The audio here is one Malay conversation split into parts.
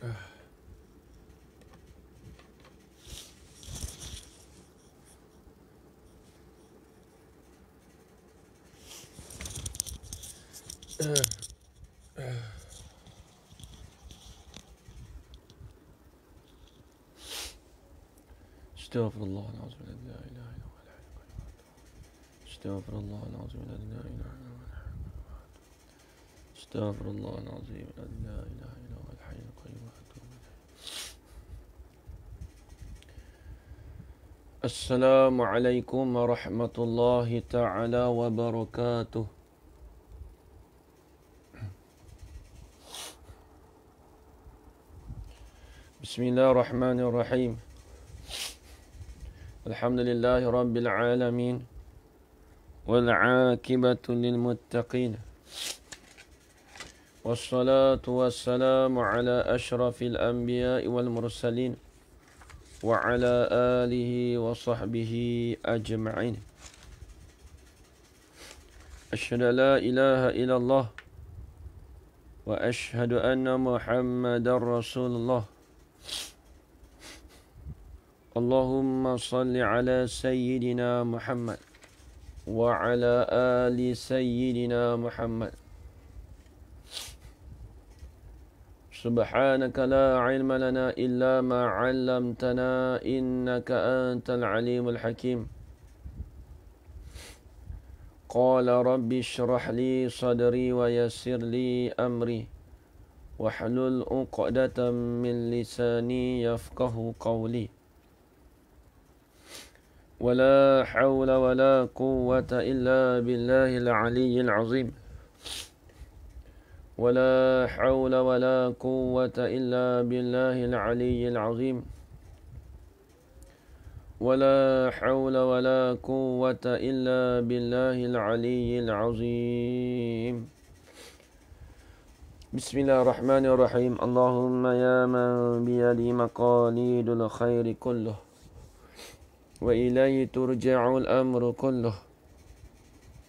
استغفر الله العظيم الذي لا إله إلا هو الحي القيوم. استغفر الله العظيم الذي لا إله إلا هو الحي القيوم. استغفر الله العظيم الذي لا إله إلا هو الحي القيوم. السلام عليكم ورحمة الله تعالى وبركاته. بسم الله الرحمن الرحيم. الحمد لله رب العالمين والعاقبة للمتقين والصلاة والسلام على أشرف الأنبياء والمرسلين وعلى آله وصحبه أجمعين. أشهد أن لا إله إلا الله وأشهد أن محمدا رسول الله. اللهم صل على سيدنا محمد وعلى آل سيدنا محمد. سبحانك لا علم لنا إلا ما علمتنا إنك أنت العليم الحكيم. قال رب اشرح لي صدري ويسر لي أمري واحلل عقدة من لساني يفقه قولي. ولا حول ولا قوة إلا بالله العلي العظيم. ولا حول ولا قوة إلا بالله العلي العظيم. ولا حول ولا قوة إلا بالله العلي العظيم. بسم الله الرحمن الرحيم. اللهم يا من بيده مقاليد الخير كله وإليه ترجع الأمر كله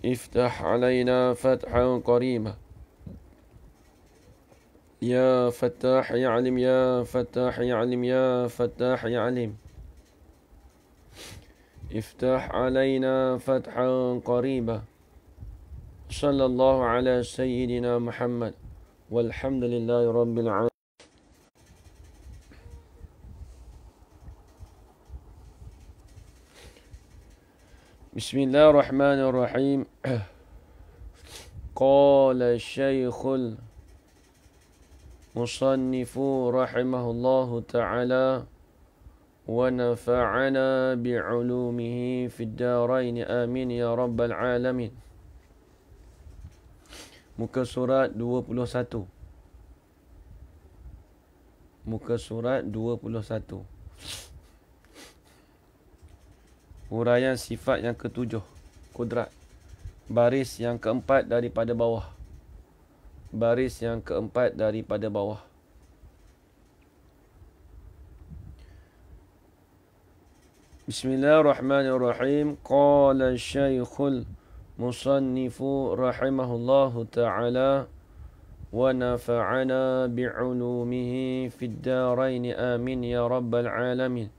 افتح علينا فتحا قريبا يا فتاح يعلم يا فتاح يعلم يا فتاح يعلم. افتح علينا فتحا قريبا. صلى الله على سيدنا محمد والحمد لله رب العالمين. بسم الله الرحمن الرحيم. قال الشيخ المصنف رحمه الله تعالى ونفعنا بعلومه في الدارين آمين يا رب العالمين. Muka surat 21. Muka surat 21. Huraian sifat yang ketujuh, kudrat. Baris yang keempat daripada bawah. Baris yang keempat daripada bawah. Bismillahirrahmanirrahim. Qala syekhul musannifu rahimahullahu ta'ala wa nafa'ana bi'ulumihi fid daraini amin ya rabbal alamin.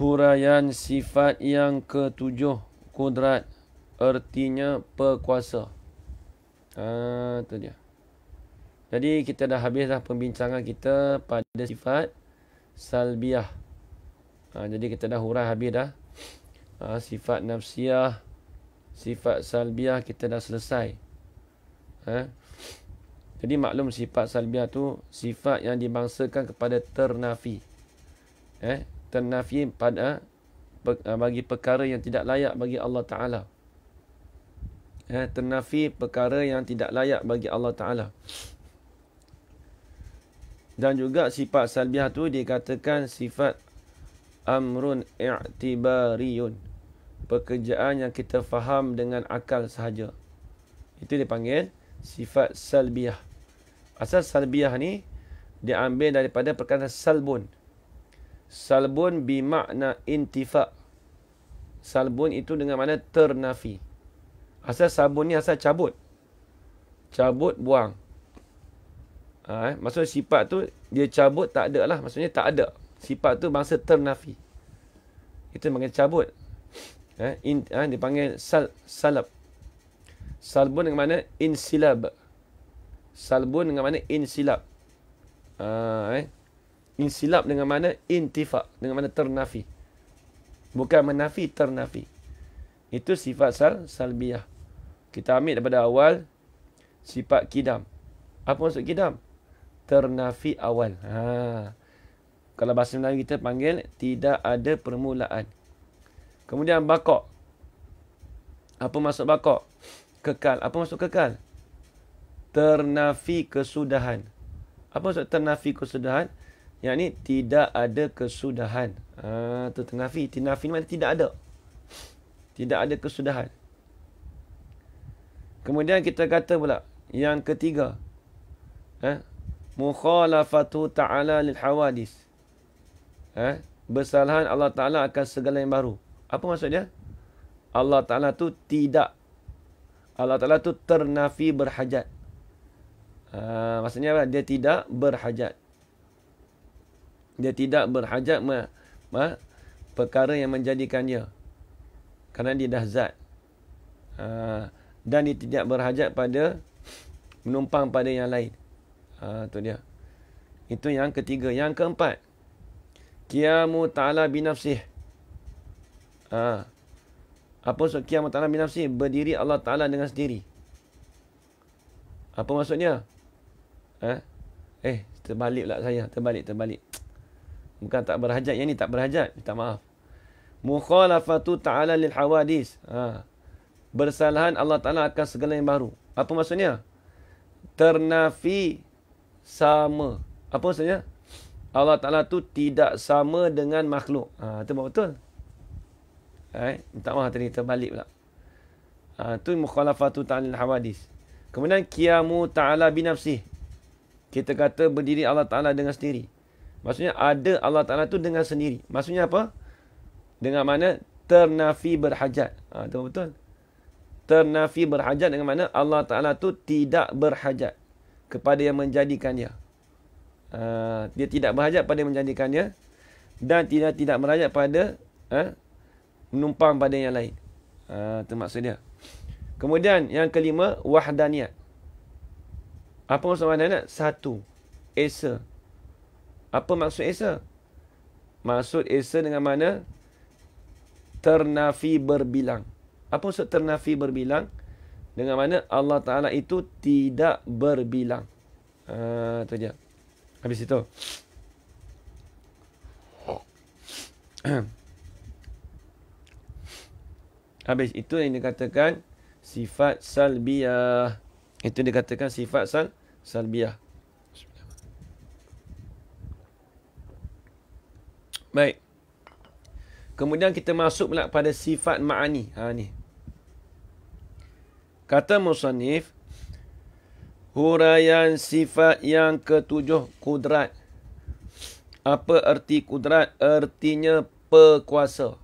Huraian sifat yang ketujuh, kudrat, artinya perkuasa. Itu dia. Jadi kita dah habis dah pembincangan kita pada sifat salbiah. Jadi kita dah hurai habis dah. Sifat nafsiyah, sifat salbiah kita dah selesai. Jadi maklum sifat salbiah tu sifat yang dibangsakan kepada ternafi. Ternafi pada bagi perkara yang tidak layak bagi Allah Ta'ala. Ternafi perkara yang tidak layak bagi Allah Ta'ala. Dan juga sifat salbiah tu dikatakan sifat amrun i'tibariyun. Pekerjaan yang kita faham dengan akal sahaja. Itu dipanggil sifat salbiah. Asal salbiah ni diambil daripada perkataan salbun. Salbun bimakna intifa'. Salbun itu dengan makna ternafi. Asal sabun ni asal cabut. Cabut, buang. Maksudnya sifat tu dia cabut tak ada lah. Maksudnya tak ada. Sifat tu bangsa ternafi. Itu panggil cabut. Dia panggil salab. Salbun dengan mana? Insilab. Salbun dengan mana? Insilab. Insilab dengan mana? Intifak. Dengan mana? Ternafi. Bukan menafi, ternafi. Itu sifat salbiyah. Kita ambil daripada awal sifat kidam. Apa maksud kidam? Ternafi awal. Kalau bahasa Melayu kita panggil tidak ada permulaan. Kemudian baqa'. Apa maksud baqa'? Kekal. Apa maksud kekal? Ternafi kesudahan. Apa maksud ternafi kesudahan? Yang ni tidak ada kesudahan. Itu ternafi. Ternafi ni mana tidak ada. Tidak ada kesudahan. Kemudian kita kata pula yang ketiga, mukhalafatu ta'ala lil hawadis. Bersalahan Allah Ta'ala akan segala yang baru. Apa maksudnya? Allah Ta'ala tu tidak. Allah Ta'ala tu ternafi berhajat. Maksudnya apa? Dia tidak berhajat. Dia tidak berhajat perkara yang menjadikan dia. Kerana dia dah zat. Dan dia tidak berhajat pada menumpang pada yang lain. Itu dia. Itu yang ketiga. Yang keempat, qiyamu ta'ala binafsih. Apa maksud qiyamu ta'ala binafsih? Berdiri Allah Ta'ala dengan sendiri. Apa maksudnya? Terbalik pula saya. Terbalik. Bukan tak berhajat. Yang ni tak berhajat. Minta maaf. Mukhalafatu ta'ala lil hawadis. Bersalahan Allah Ta'ala akan segala yang baru. Apa maksudnya? Ternafi sama. Apa maksudnya? Allah Ta'ala tu tidak sama dengan makhluk. Itu betul. Minta maaf tadi terbalik pula. Itu mukhalafatu ta'ala lil hawadis. Kemudian qiyamu ta'ala binafsih. Kita kata berdiri Allah Ta'ala dengan sendiri. Maksudnya ada Allah Ta'ala tu dengan sendiri. Maksudnya apa? Dengan mana? Ternafi berhajat. Itu betul. Ternafi berhajat dengan mana? Allah Ta'ala tu tidak berhajat kepada yang menjadikan dia. Dia tidak berhajat pada yang menjadikan dia. Dan tidak berhajat pada menumpang pada yang lain. Itu maksud dia. Kemudian yang kelima, wahdaniyat. Apa maksud wahdaniyat? Satu. Esa. Apa maksud esa? Maksud esa dengan mana? Ternafi berbilang. Apa maksud ternafi berbilang? Dengan mana Allah Ta'ala itu tidak berbilang. Itu je. Habis itu. Habis itu yang dikatakan sifat salbiyah. Itu dikatakan sifat salbiyah. Baik. Kemudian kita masuk pula pada sifat ma'ani. Ni. Kata musannif, huraian sifat yang ketujuh, kudrat. Apa erti kudrat? Ertinya perkuasa.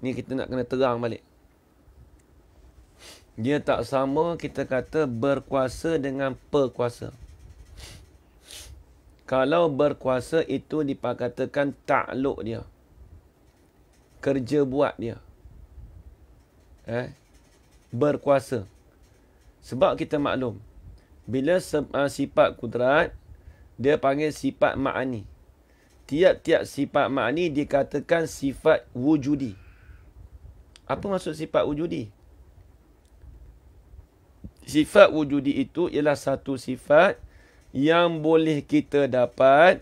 Ni kita nak kena terang balik. Dia tak sama kita kata berkuasa dengan perkuasa. Kalau berkuasa itu dikatakan ta'luk dia. Kerja buat dia. Berkuasa. Sebab kita maklum, bila sifat kudrat, dia panggil sifat ma'ani. Tiap-tiap sifat ma'ani dikatakan sifat wujudi. Apa maksud sifat wujudi? Sifat wujudi itu ialah satu sifat yang boleh kita dapat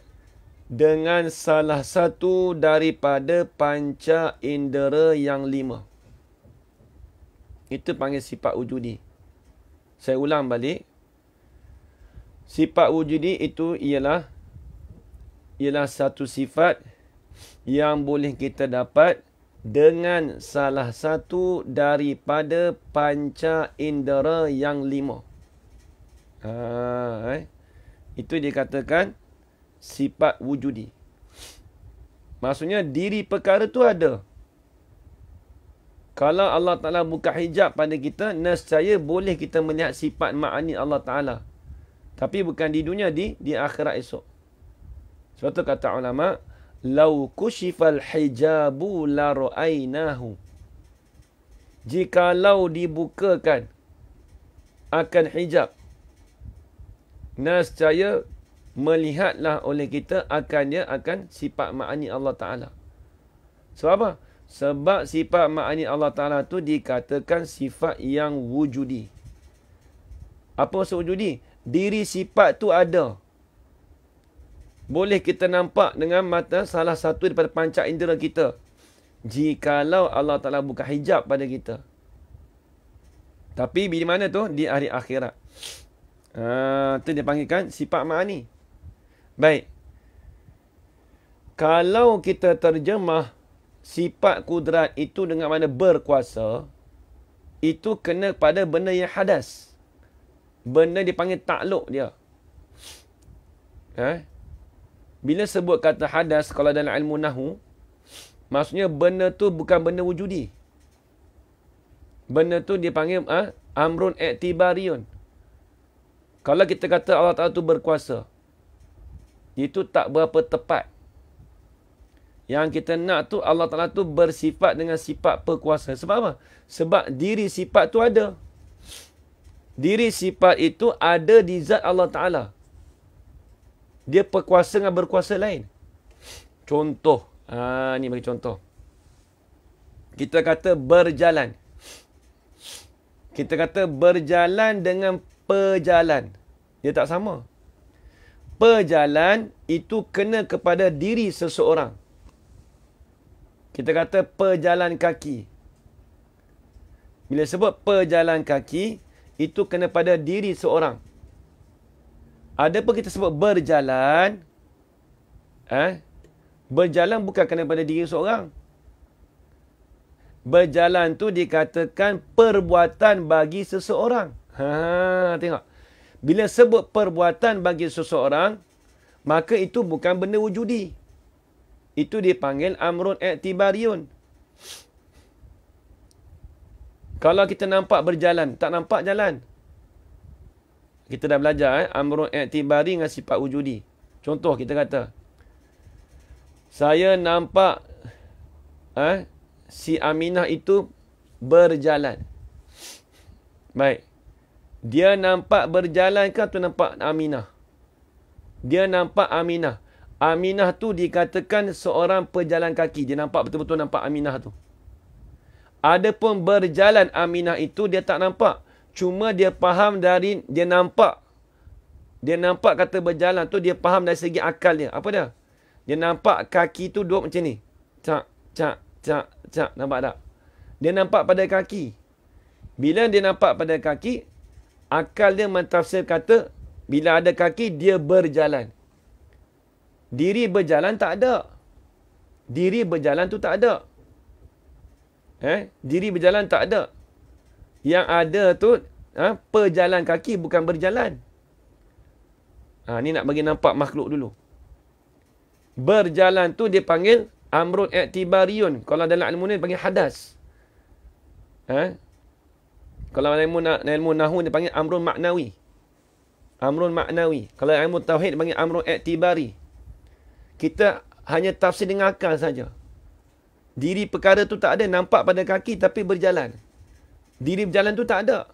dengan salah satu daripada panca indera yang 5. Itu panggil sifat wujudi. Saya ulang balik. Sifat wujudi itu ialah satu sifat yang boleh kita dapat dengan salah satu daripada panca indera yang 5. Itu dikatakan sifat wujudi. Maksudnya diri perkara tu ada. Kalau Allah Ta'ala buka hijab pada kita, nescaya boleh kita melihat sifat ma'ani Allah Ta'ala. Tapi bukan di dunia, di akhirat esok. Sebab tu kata ulama, lau kushifal hijabu la ra'ainahu. Jikalau dibukakan akan hijab, nescaya melihatlah oleh kita akan sifat ma'ani Allah Ta'ala. Sebab apa? Sebab sifat ma'ani Allah Ta'ala tu dikatakan sifat yang wujudi. Apa maksud wujudi? Diri sifat tu ada. Boleh kita nampak dengan mata salah satu daripada panca indera kita. Jikalau Allah Ta'ala buka hijab pada kita. Tapi di mana tu? Di hari akhirat. Itu dia panggilkan sifat ma'ani. Baik. Kalau kita terjemah sifat kudrat itu dengan mana berkuasa, itu kena pada benda yang hadas. Benda dipanggil takluk dia. Bila sebut kata hadas, kalau dalam ilmu nahu, maksudnya benda tu bukan benda wujudi. Benda tu dipanggil amrun i'tibariyun. Kalau kita kata Allah Ta'ala tu berkuasa, itu tak berapa tepat. Yang kita nak tu Allah Ta'ala tu bersifat dengan sifat perkuasa. Sebab apa? Sebab diri sifat tu ada. Diri sifat itu ada di zat Allah Ta'ala. Dia perkuasa dengan berkuasa lain. Contoh. Ni bagi contoh. Kita kata berjalan. Kita kata berjalan dengan pejalan. Dia tak sama. Pejalan itu kena kepada diri seseorang. Kita kata pejalan kaki. Bila sebut pejalan kaki, itu kena pada diri seorang. Ada pun kita sebut berjalan. Berjalan bukan kena pada diri seorang. Berjalan tu dikatakan perbuatan bagi seseorang. Tengok. Bila sebut perbuatan bagi seseorang, maka itu bukan benda wujudi. Itu dipanggil amrun i'tibariyun. Kalau kita nampak berjalan, tak nampak jalan. Kita dah belajar amrun i'tibari dengan sifat wujudi. Contoh kita kata, saya nampak si Aminah itu berjalan. Baik. Dia nampak berjalan ke atau nampak Aminah? Dia nampak Aminah. Aminah tu dikatakan seorang pejalan kaki. Dia nampak betul-betul nampak Aminah tu. Adapun berjalan Aminah itu dia tak nampak. Cuma dia faham dari dia nampak. Dia nampak kata berjalan tu dia faham dari segi akal dia. Apa dia? Dia nampak kaki tu duduk macam ni. Cak, cak, cak, cak. Nampak tak? Dia nampak pada kaki. Bila dia nampak pada kaki, akal dia mentafsir kata bila ada kaki dia berjalan. Diri berjalan tak ada. Diri berjalan tu tak ada. Diri berjalan tak ada. Yang ada tu pejalan kaki bukan berjalan. Ni nak bagi nampak makhluk dulu. Berjalan tu dia panggil amrun i'tibariyun. Kalau dalam ilmu ni dia panggil hadas. Kalau ilmu nahu dia panggil amrun maknawi. Amrun maknawi. Kalau ilmu tauhid dia panggil amrun i'tibari. Kita hanya tafsir dengan akal saja. Diri perkara tu tak ada, nampak pada kaki tapi berjalan. Diri berjalan tu tak ada.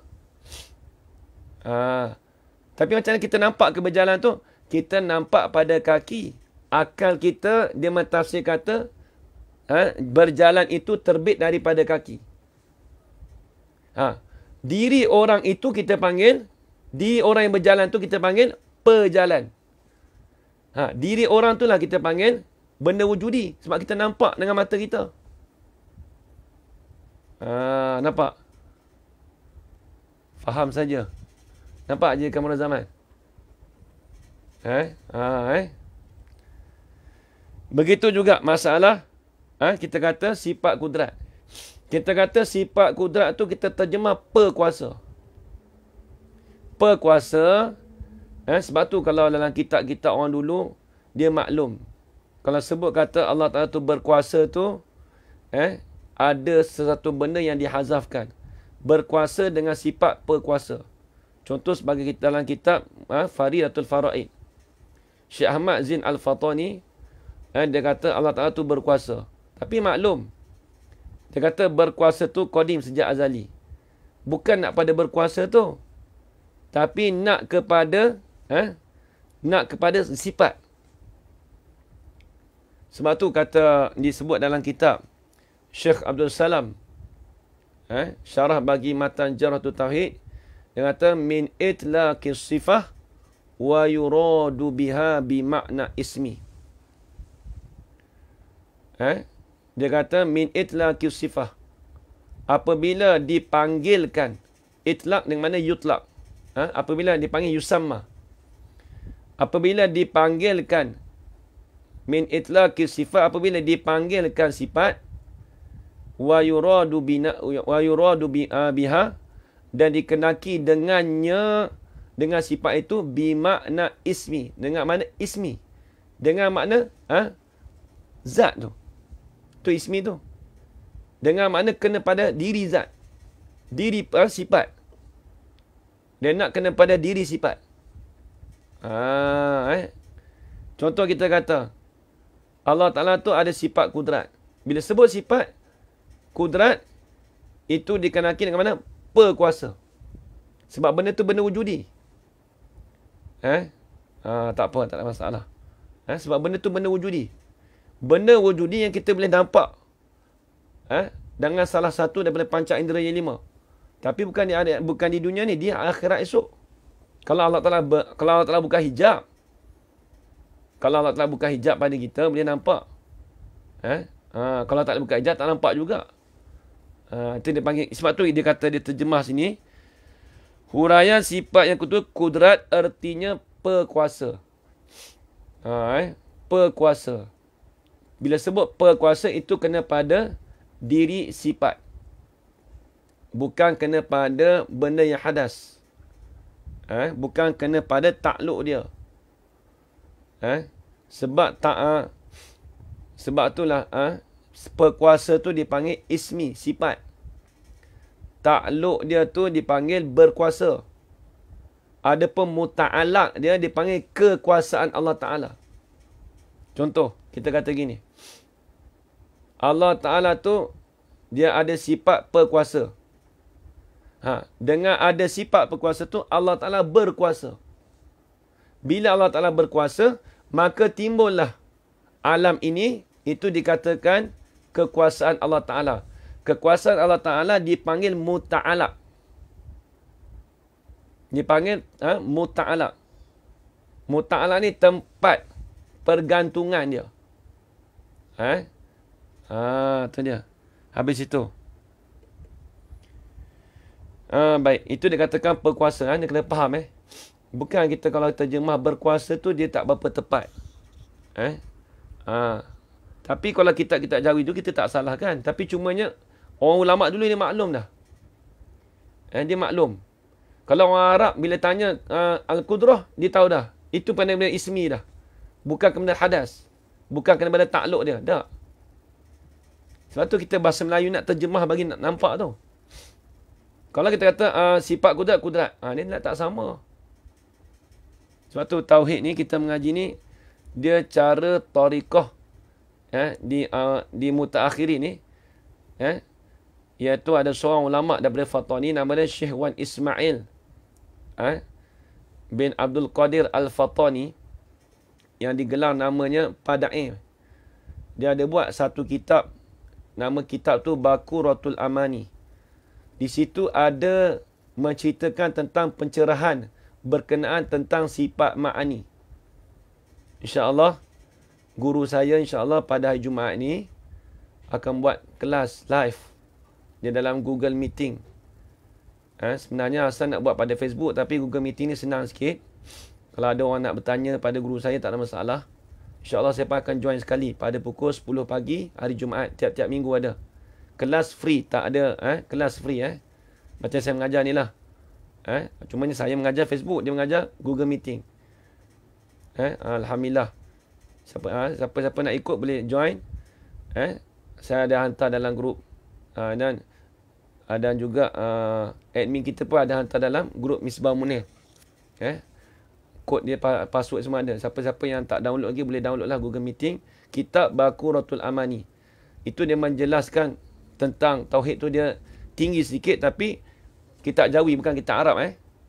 Tapi macam mana kita nampak ke berjalan tu? Kita nampak pada kaki. Akal kita, dia mentafsir kata, berjalan itu terbit daripada kaki. Diri orang itu kita panggil, diri orang yang berjalan tu kita panggil pejalan. Diri orang tu lah kita panggil benda wujudi. Sebab kita nampak dengan mata kita. Nampak? Faham saja. Nampak je kamera zaman? Begitu juga masalah kita kata sifat kudrat. Kita kata sifat kudrat tu kita terjemah perkuasa. Perkuasa. Sebab tu kalau dalam kitab-kitab orang dulu, dia maklum. Kalau sebut kata Allah Ta'ala tu berkuasa tu, ada sesuatu benda yang dihazafkan. Berkuasa dengan sifat perkuasa. Contoh sebagai kita dalam kitab Faridatul Faraid. Syekh Ahmad Zin Al-Fatani, dia kata Allah Ta'ala tu berkuasa. Tapi maklum, dia kata berkuasa tu qadim sejak azali. Bukan nak pada berkuasa tu, tapi nak kepada sifat. Sebab tu kata disebut dalam kitab Syekh Abdul Salam, syarah bagi matan Jarhatul Tauhid, dia kata min itlaqis sifah wa yuradu biha bi makna ismi. Dia kata min itlaqis sifah, apabila dipanggilkan, itlaq dengan mana yutlaq, apabila dipanggil yusamma, apabila dipanggilkan min itlaqis sifat, apabila dipanggilkan sifat, wa yuradu biha, dan dikenaki dengannya, dengan sifat itu bi makna ismi, dengan makna ismi, dengan makna zat tu. Tu ismi tu. Dengan makna kena pada diri zat. Diri sifat. Dia nak kena pada diri sifat. Contoh kita kata Allah Ta'ala tu ada sifat kudrat. Bila sebut sifat kudrat, itu dikenaki dengan mana? Perkuasa. Sebab benda tu benda wujudi. Tak apa, tak ada masalah. Sebab benda tu benda wujudi. Benda wujudi yang kita boleh nampak. Dengan salah satu daripada panca indera yang 5. Tapi bukan di dunia ni, dia akhirat esok. Kalau Allah Ta'ala buka hijab, kalau Allah Ta'ala buka hijab pada kita, boleh nampak. Kalau tak buka hijab, tak nampak juga. Itu dia panggil, sebab tu dia kata, dia terjemah sini, huraian sifat yang kedua, kudrat, artinya perkuasa. Perkuasa. Bila sebut perkuasa, itu kena pada diri sifat. Bukan kena pada benda yang hadas. Bukan kena pada takluk dia. Sebab itulah perkuasa tu dipanggil ismi, sifat. Takluk dia tu dipanggil berkuasa. Adapun muta'alaq dia dipanggil kekuasaan Allah Ta'ala. Contoh, kita kata gini. Allah Ta'ala tu, dia ada sifat perkuasa. Dengan ada sifat perkuasa tu, Allah Ta'ala berkuasa. Bila Allah Ta'ala berkuasa, maka timbullah alam ini, itu dikatakan kekuasaan Allah Ta'ala. Kekuasaan Allah Ta'ala dipanggil muta'alaq. Dipanggil muta'alaq. Muta'alaq ni tempat pergantungan dia. Tu dia. Habis itu. Baik. Itu dikatakan perkuasa. Dia kena faham. Bukan kita kalau terjemah berkuasa tu, dia tak berapa tepat. Tapi kalau kitab-kitab Jawi tu, kita tak salah kan. Tapi cumanya, orang ulama' dulu dia maklum dah. Dia maklum. Kalau orang Arab, bila tanya Al-Qudrah, dia tahu dah. Itu benda-benda ismi dah. Bukan kena hadas. Bukan kena benda takluk dia. Tak. Sebab tu kita bahasa Melayu nak terjemah bagi nak nampak tu. Kalau kita kata sifat kudrat, kudrat. Dia tak sama. Sebab tu tauhid ni, kita mengaji ni, dia cara tariqah di mutaakhirin ni. Iaitu ada seorang ulama' daripada Fatani, nama dia Syekh Wan Ismail bin Abdul Qadir Al-Fatani, yang digelar namanya Pada'i. Dia ada buat satu kitab, nama kitab tu Baquratul Amani. Di situ ada menceritakan tentang pencerahan berkenaan tentang sifat ma'ani. InsyaAllah, guru saya insyaAllah pada hari Jumaat ni akan buat kelas live di dalam Google Meeting. Sebenarnya asal nak buat pada Facebook, tapi Google Meeting ni senang sikit. Kalau ada orang nak bertanya pada guru saya, tak ada masalah. InsyaAllah saya akan join sekali pada pukul 10 pagi hari Jumaat. Tiap-tiap minggu ada. Kelas free, tak ada kelas free. Macam saya mengajar ni lah. Cumanya saya mengajar Facebook, dia mengajar Google Meeting. Alhamdulillah. Siapa-siapa nak ikut boleh join. Saya ada hantar dalam grup. Dan Dan juga admin kita pun ada hantar dalam grup Misbah Munir. Kod dia, password semua ada. Siapa-siapa yang tak download lagi boleh download lah Google Meeting. Kitab Baquratul Amani. Itu dia menjelaskan tentang tauhid tu, dia tinggi sedikit tapi kitab Jawi bukan kitab Arab.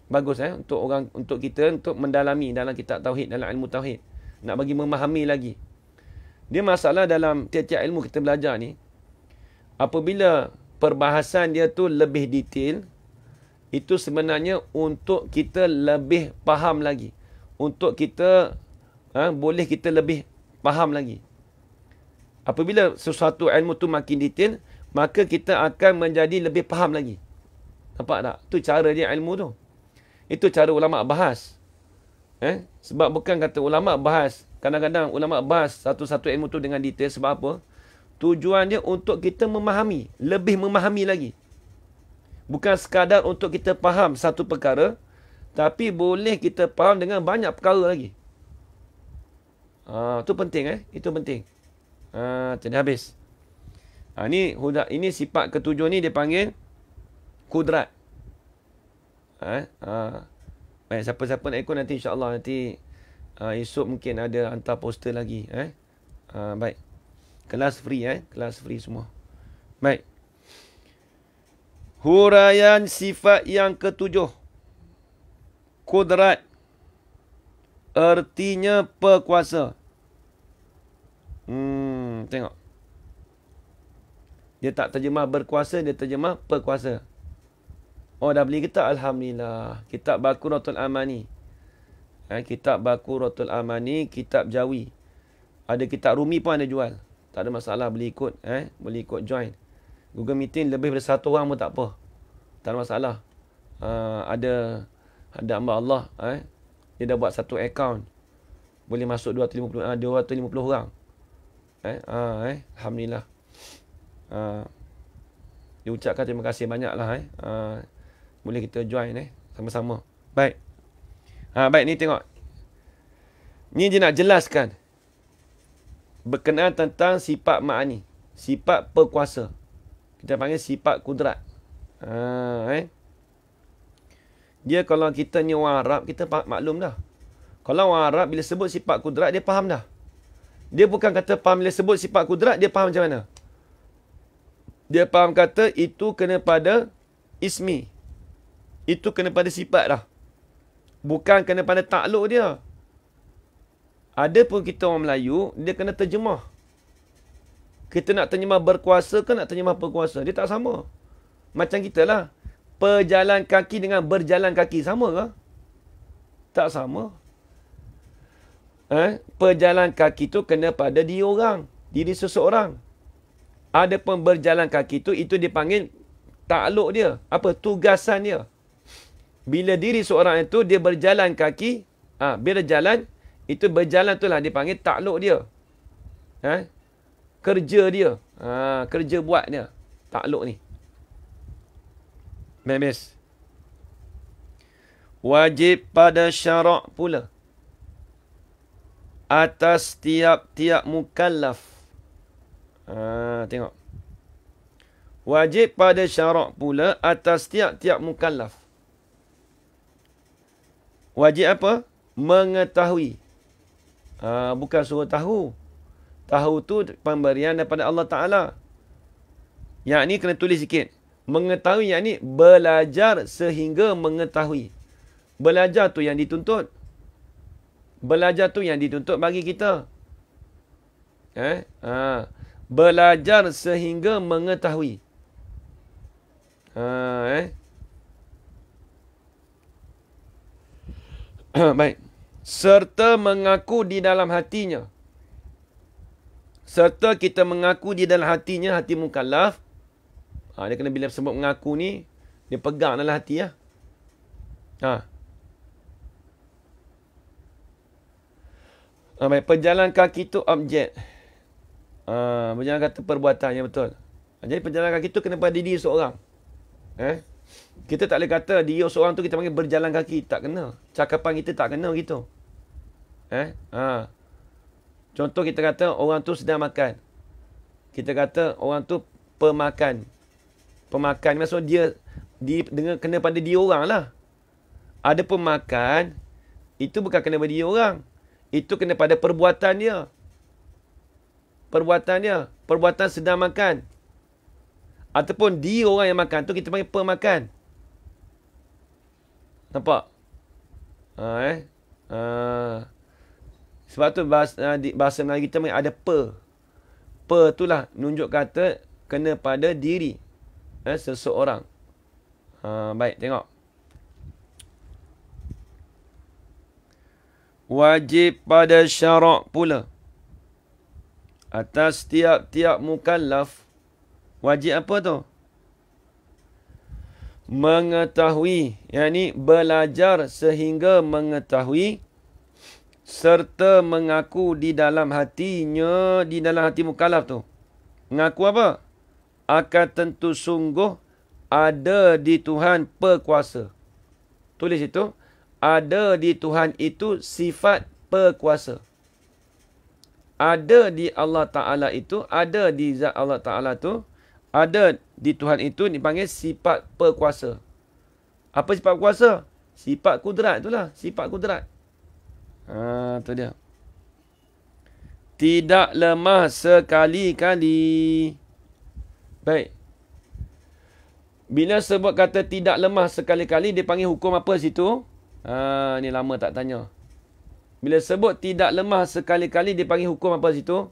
Bagus untuk orang, untuk kita untuk mendalami dalam kitab tauhid, dalam ilmu tauhid. Nak bagi memahami lagi. Dia masalah dalam tiap-tiap ilmu kita belajar ni, apabila perbahasan dia tu lebih detail, itu sebenarnya untuk kita lebih faham lagi. Untuk kita boleh kita lebih faham lagi. Apabila sesuatu ilmu tu makin detail, maka kita akan menjadi lebih faham lagi. Nampak tak? Itu cara dia ilmu tu. Itu cara ulama bahas. Sebab bukan kata ulama bahas. Kadang-kadang ulama bahas satu-satu ilmu tu dengan detail. Sebab apa? Tujuan dia untuk kita memahami. Lebih memahami lagi. Bukan sekadar untuk kita faham satu perkara. Tapi boleh kita faham dengan banyak perkara lagi. Itu penting. Itu penting. Jadi habis. Ini sifat ketujuh ni dia panggil kudrat. Baik, siapa-siapa nak ikut nanti insya-Allah nanti esok mungkin ada hantar poster lagi. Baik. Kelas free kelas free semua. Baik. Huraian sifat yang ketujuh. Kudrat. Artinya berkuasa. Tengok. Dia tak terjemah berkuasa, dia terjemah berkuasa. Oh, dah beli kitab? Alhamdulillah. Kitab Baquratul Amani. Kitab Baquratul Amani, kitab Jawi. Ada kitab Rumi pun ada jual. Tak ada masalah, boleh ikut. Boleh ikut join. Google Meeting lebih daripada satu orang pun tak apa. Tak ada masalah. Ada hamba Allah. Dia dah buat satu account. Boleh masuk 250 orang. Alhamdulillah. Dia ucapkan terima kasih banyak lah. Boleh kita join sama-sama. Baik. Baik, ni tengok. Ni dia nak jelaskan berkenaan tentang sifat ma'ani. Sifat perkuasa. Kita panggil sifat kudrat. Dia kalau kita ni orang Arab, kita maklum dah. Kalau orang Arab bila sebut sifat kudrat, dia faham dah. Dia bukan kata faham bila sebut sifat kudrat, dia faham macam mana? Dia faham kata itu kena pada ismi. Itu kena pada sifat dah. Bukan kena pada takluk dia. Ada pun kita orang Melayu, dia kena terjemah. Kita nak terjemah berkuasa ke nak terjemah perkuasa? Dia tak sama. Macam kita lah. Pejalan kaki dengan berjalan kaki. Sama ke? Tak sama. Pejalan kaki tu kena pada diri orang. Diri seseorang. Ada pun berjalan kaki tu, itu dipanggil takluk dia. Apa? Tugasan dia. Bila diri seorang itu, dia berjalan kaki. Bila jalan, itu berjalan tu lah dipanggil takluk dia. Kerja dia. Kerja buat dia. Takluk ni. Memes. Wajib pada syarak pula. Atas tiap-tiap mukallaf. Tengok. Wajib pada syarak pula atas tiap-tiap mukallaf. Wajib apa? Mengetahui. Bukan suruh tahu. Tahu tu pemberian daripada Allah Ta'ala. Yang ni kena tulis sikit. Mengetahui yang ni belajar sehingga mengetahui. Belajar tu yang dituntut. Belajar tu yang dituntut bagi kita. Belajar sehingga mengetahui. Baik. Serta mengaku di dalam hatinya. Serta kita mengaku di dalam hatinya, hati mukallaf. Dia kena bila sebut mengaku ni, dia pegang dalam hati lah. Baik, pejalan kaki tu objek. Berjalan kaki perbuatannya betul. Jadi pejalan kaki tu kena pada diri seorang. Kita tak boleh kata diri seorang tu kita panggil berjalan kaki. Tak kena. Cakapan kita tak kena gitu. Contoh kita kata orang tu sedang makan. Kita kata orang tu pemakan. Pemakan maksud dia dengan kena pada dia orang lah. Ada pemakan, itu bukan kena pada dia orang. Itu kena pada perbuatan dia. Perbuatan dia. Perbuatan sedang makan. Ataupun dia orang yang makan tu kita panggil pemakan. Nampak? Sebab tu bahasa Melayu kita ada per. Per tu lah nunjuk kata kena pada diri seseorang. Baik, tengok. Wajib pada syarak pula atas tiap-tiap mukallaf. Wajib apa tu? Mengetahui, yakni belajar sehingga mengetahui serta mengaku di dalam hatinya, di dalam hati mukallaf tu. Mengaku apa? Akan tentu sungguh ada di Tuhan perkuasa. Tulis itu. Ada di Tuhan itu sifat perkuasa. Ada di Allah Ta'ala itu, ada di zat Allah Ta'ala tu, ada di Tuhan itu dipanggil sifat perkuasa. Apa sifat kuasa? Sifat kudrat itulah, sifat kudrat. Tu dia. Tidak lemah sekali-kali. Baik. Bila sebut kata tidak lemah sekali-kali, dia panggil hukum apa situ? Ni lama tak tanya. Bila sebut tidak lemah sekali-kali, dia panggil hukum apa situ?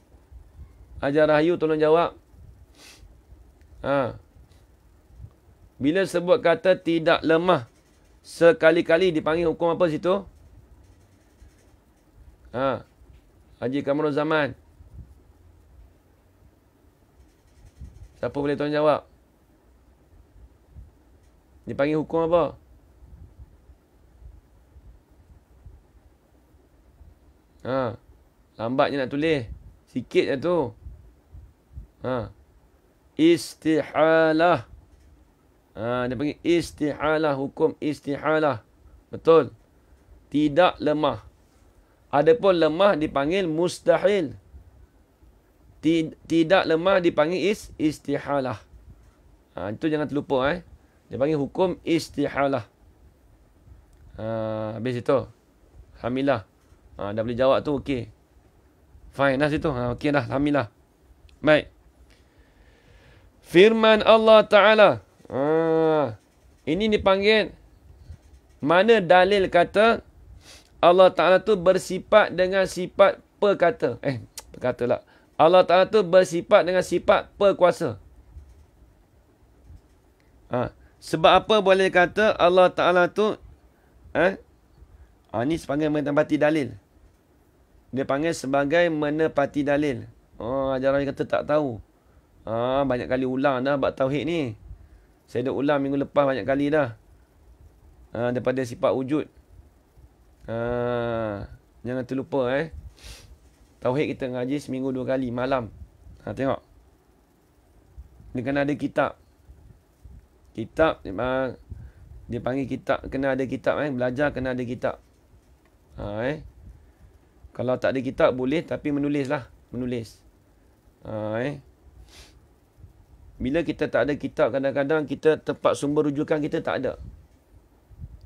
Hajar Rahayu tolong jawab. Bila sebut kata tidak lemah sekali-kali, dipanggil hukum apa situ? Haji Kamarul Zaman. Siapa boleh tolong jawab? Dipanggil hukum apa? Lambat je nak tulis. Sikit je tu. Istihalah. Dia panggil istihalah. Hukum istihalah. Betul. Tidak lemah. Adapun lemah dipanggil mustahil. Tidak lemah dipanggil istihalah. Itu jangan terlupa. Dia panggil hukum istihalah. Habis itu. Alhamdulillah. Dah boleh jawab tu, okey. Fine dah situ. Okey dah, alhamdulillah. Baik. Firman Allah Ta'ala. Ini dipanggil, mana dalil kata Allah Ta'ala tu bersifat dengan sifat perkata. Perkata lah. Allah Ta'ala tu bersifat dengan sifat perkuasa. Sebab apa boleh kata Allah Ta'ala tu ini sebagai menepati dalil. Dia panggil sebagai menepati dalil. Ajaran kata tak tahu. Banyak kali ulang dah bab tauhid ni. Saya dah ulang minggu lepas banyak kali dah. Daripada sifat wujud. Jangan terlupa tauhid kita ngaji seminggu 2 kali malam. Tengok. Dia kena ada kitab. Kitab dia panggil kitab, kena ada kitab belajar kena ada kitab. Kalau tak ada kitab boleh, tapi menulislah, menulis. Bila kita tak ada kitab, kadang-kadang kita tempat sumber rujukan kita tak ada.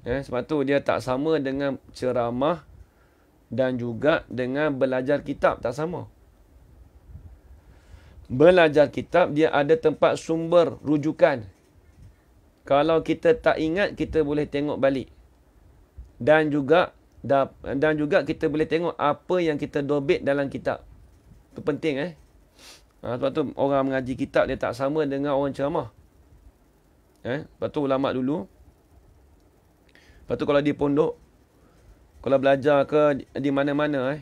Sebab tu dia tak sama dengan ceramah dan juga dengan belajar kitab, tak sama. Belajar kitab dia ada tempat sumber rujukan. Kalau kita tak ingat, kita boleh tengok balik. Dan juga kita boleh tengok apa yang kita dobit dalam kitab. Itu penting sebab tu orang mengaji kitab dia tak sama dengan orang ceramah. Lepas tu ulama dulu. Lepas tu kalau di pondok, kalau belajar ke di mana-mana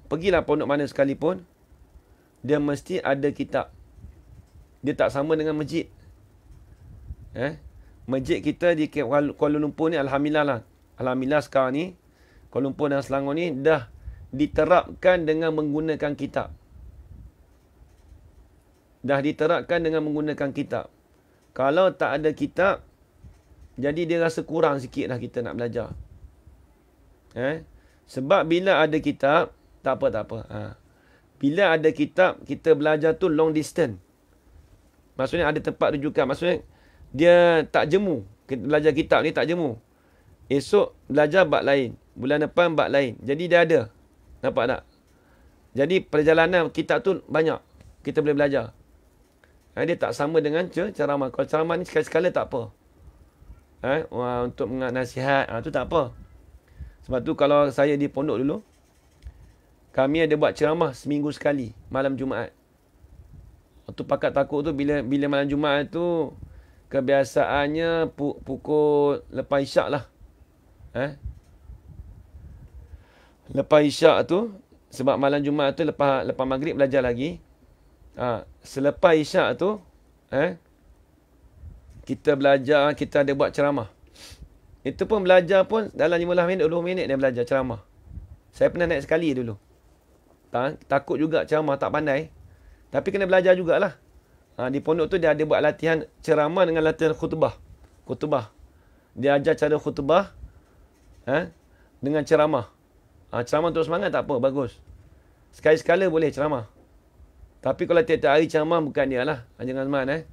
pergilah pondok mana sekalipun, dia mesti ada kitab. Dia tak sama dengan masjid. Masjid kita di Kuala Lumpur ni alhamdulillah lah. Alhamdulillah sekarang ni Kuala Lumpur dan Selangor ni dah diterapkan dengan menggunakan kitab. Dah diterapkan dengan menggunakan kitab. Kalau tak ada kitab, jadi dia rasa kurang sikit lah kita nak belajar. Sebab bila ada kitab, tak apa. Bila ada kitab, kita belajar tu long distance. Maksudnya ada tempat rujukan. Maksudnya dia tak jemu. Kita belajar kitab ni tak jemu. Esok belajar bab lain. Bulan depan bab lain. Jadi dia ada. Nampak tak? Jadi perjalanan kitab tu banyak. Kita boleh belajar. Dia tak sama dengan ceramah. Kalau ceramah ni sekali-sekala tak apa. Untuk nasihat, tu tak apa. Sebab tu kalau saya di pondok dulu, kami ada buat ceramah seminggu sekali, malam Jumaat. Waktu pakat takut tu, bila malam Jumaat tu, kebiasaannya pukul lepas isyak lah. Lepas isyak tu, sebab malam Jumaat tu lepas maghrib belajar lagi. Selepas isyak tu, kita belajar, kita ada buat ceramah. Itu pun belajar pun dalam 15 minit, 20 minit dia belajar ceramah. Saya pernah naik sekali dulu. Takut juga ceramah, tak pandai. Tapi kena belajar jugalah. Di pondok tu dia ada buat latihan ceramah dengan latihan khutbah. Dia ajar cara khutbah dengan ceramah. Ceramah untuk semangat tak apa, bagus. Sekali-sekala boleh ceramah. Tapi kalau tiap-tiap hari ceramah bukan dia lah. Jangan semangat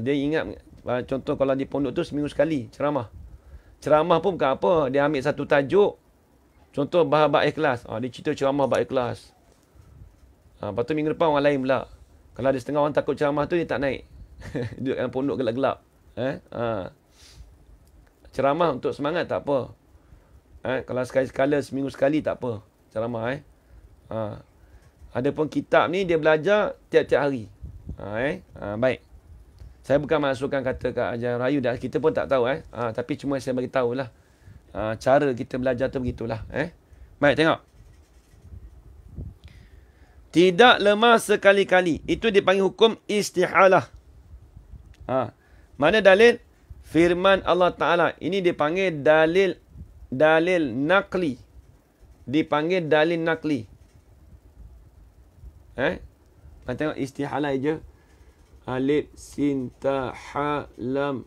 dia ingat, contoh kalau di pondok tu seminggu sekali ceramah. Ceramah pun bukan apa, dia ambil satu tajuk. Contoh bab ikhlas. Dia cerita ceramah bab ikhlas. Lepas tu minggu depan orang lain pula. Kalau ada setengah orang takut ceramah tu, dia tak naik. Duduk dalam pondok gelap-gelap. Ceramah untuk semangat tak apa. Kalau sekali-sekala, seminggu sekali tak apa. Ceramah. Adapun kitab ni dia belajar tiap-tiap hari. Baik. Saya bukan masukkan kata kat ajaran rayu dah, kita pun tak tahu tapi cuma saya bagi tahulah. Cara kita belajar tu begitulah. Baik, tengok. Tidak lemah sekali-kali. Itu dipanggil hukum istihalah. Mana dalil? Firman Allah Ta'ala. Ini dipanggil dalil naqli. Dipanggil dalil naqli. Tengok istihalah je. Alif, sin, ta, ha, lam.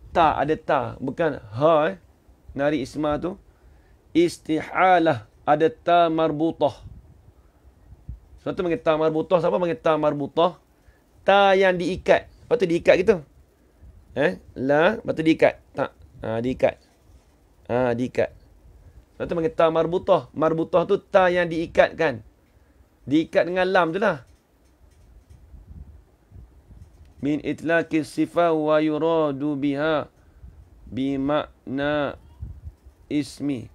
Ta, ada ta. Bukan ha. Nari isma tu. Istihalah. Ada ta marbutah. Sebab tu panggil ta marbutah. Siapa panggil ta marbutah? Ta yang diikat. Lepas tu diikat gitu. La. Lepas tu diikat. Tak. Diikat. Diikat. Sebab tu panggil ta marbutah. Marbutah tu ta yang diikatkan. Diikat dengan lam tu lah. Min itlaqi sifat wa yuradu biha bimakna ismi.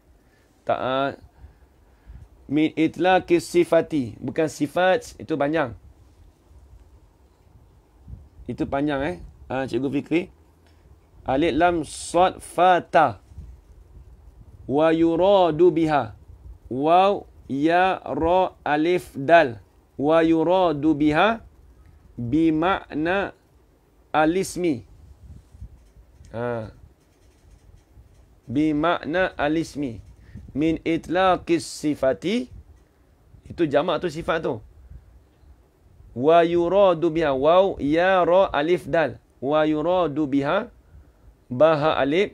Min itlaqi sifati. Bukan sifat, itu panjang. Itu panjang Cikgu Fikri. Alif lam sad fata. Wa yuradu biha. Waw ya ra alif dal. Wa yuradu biha bimakna alismi. Bimakna alismi. Min itlaqis sifati. Itu jamak tu sifat tu. Wa yuradu biha. Waw ya ra alif dal. Wa yuradu biha baha alif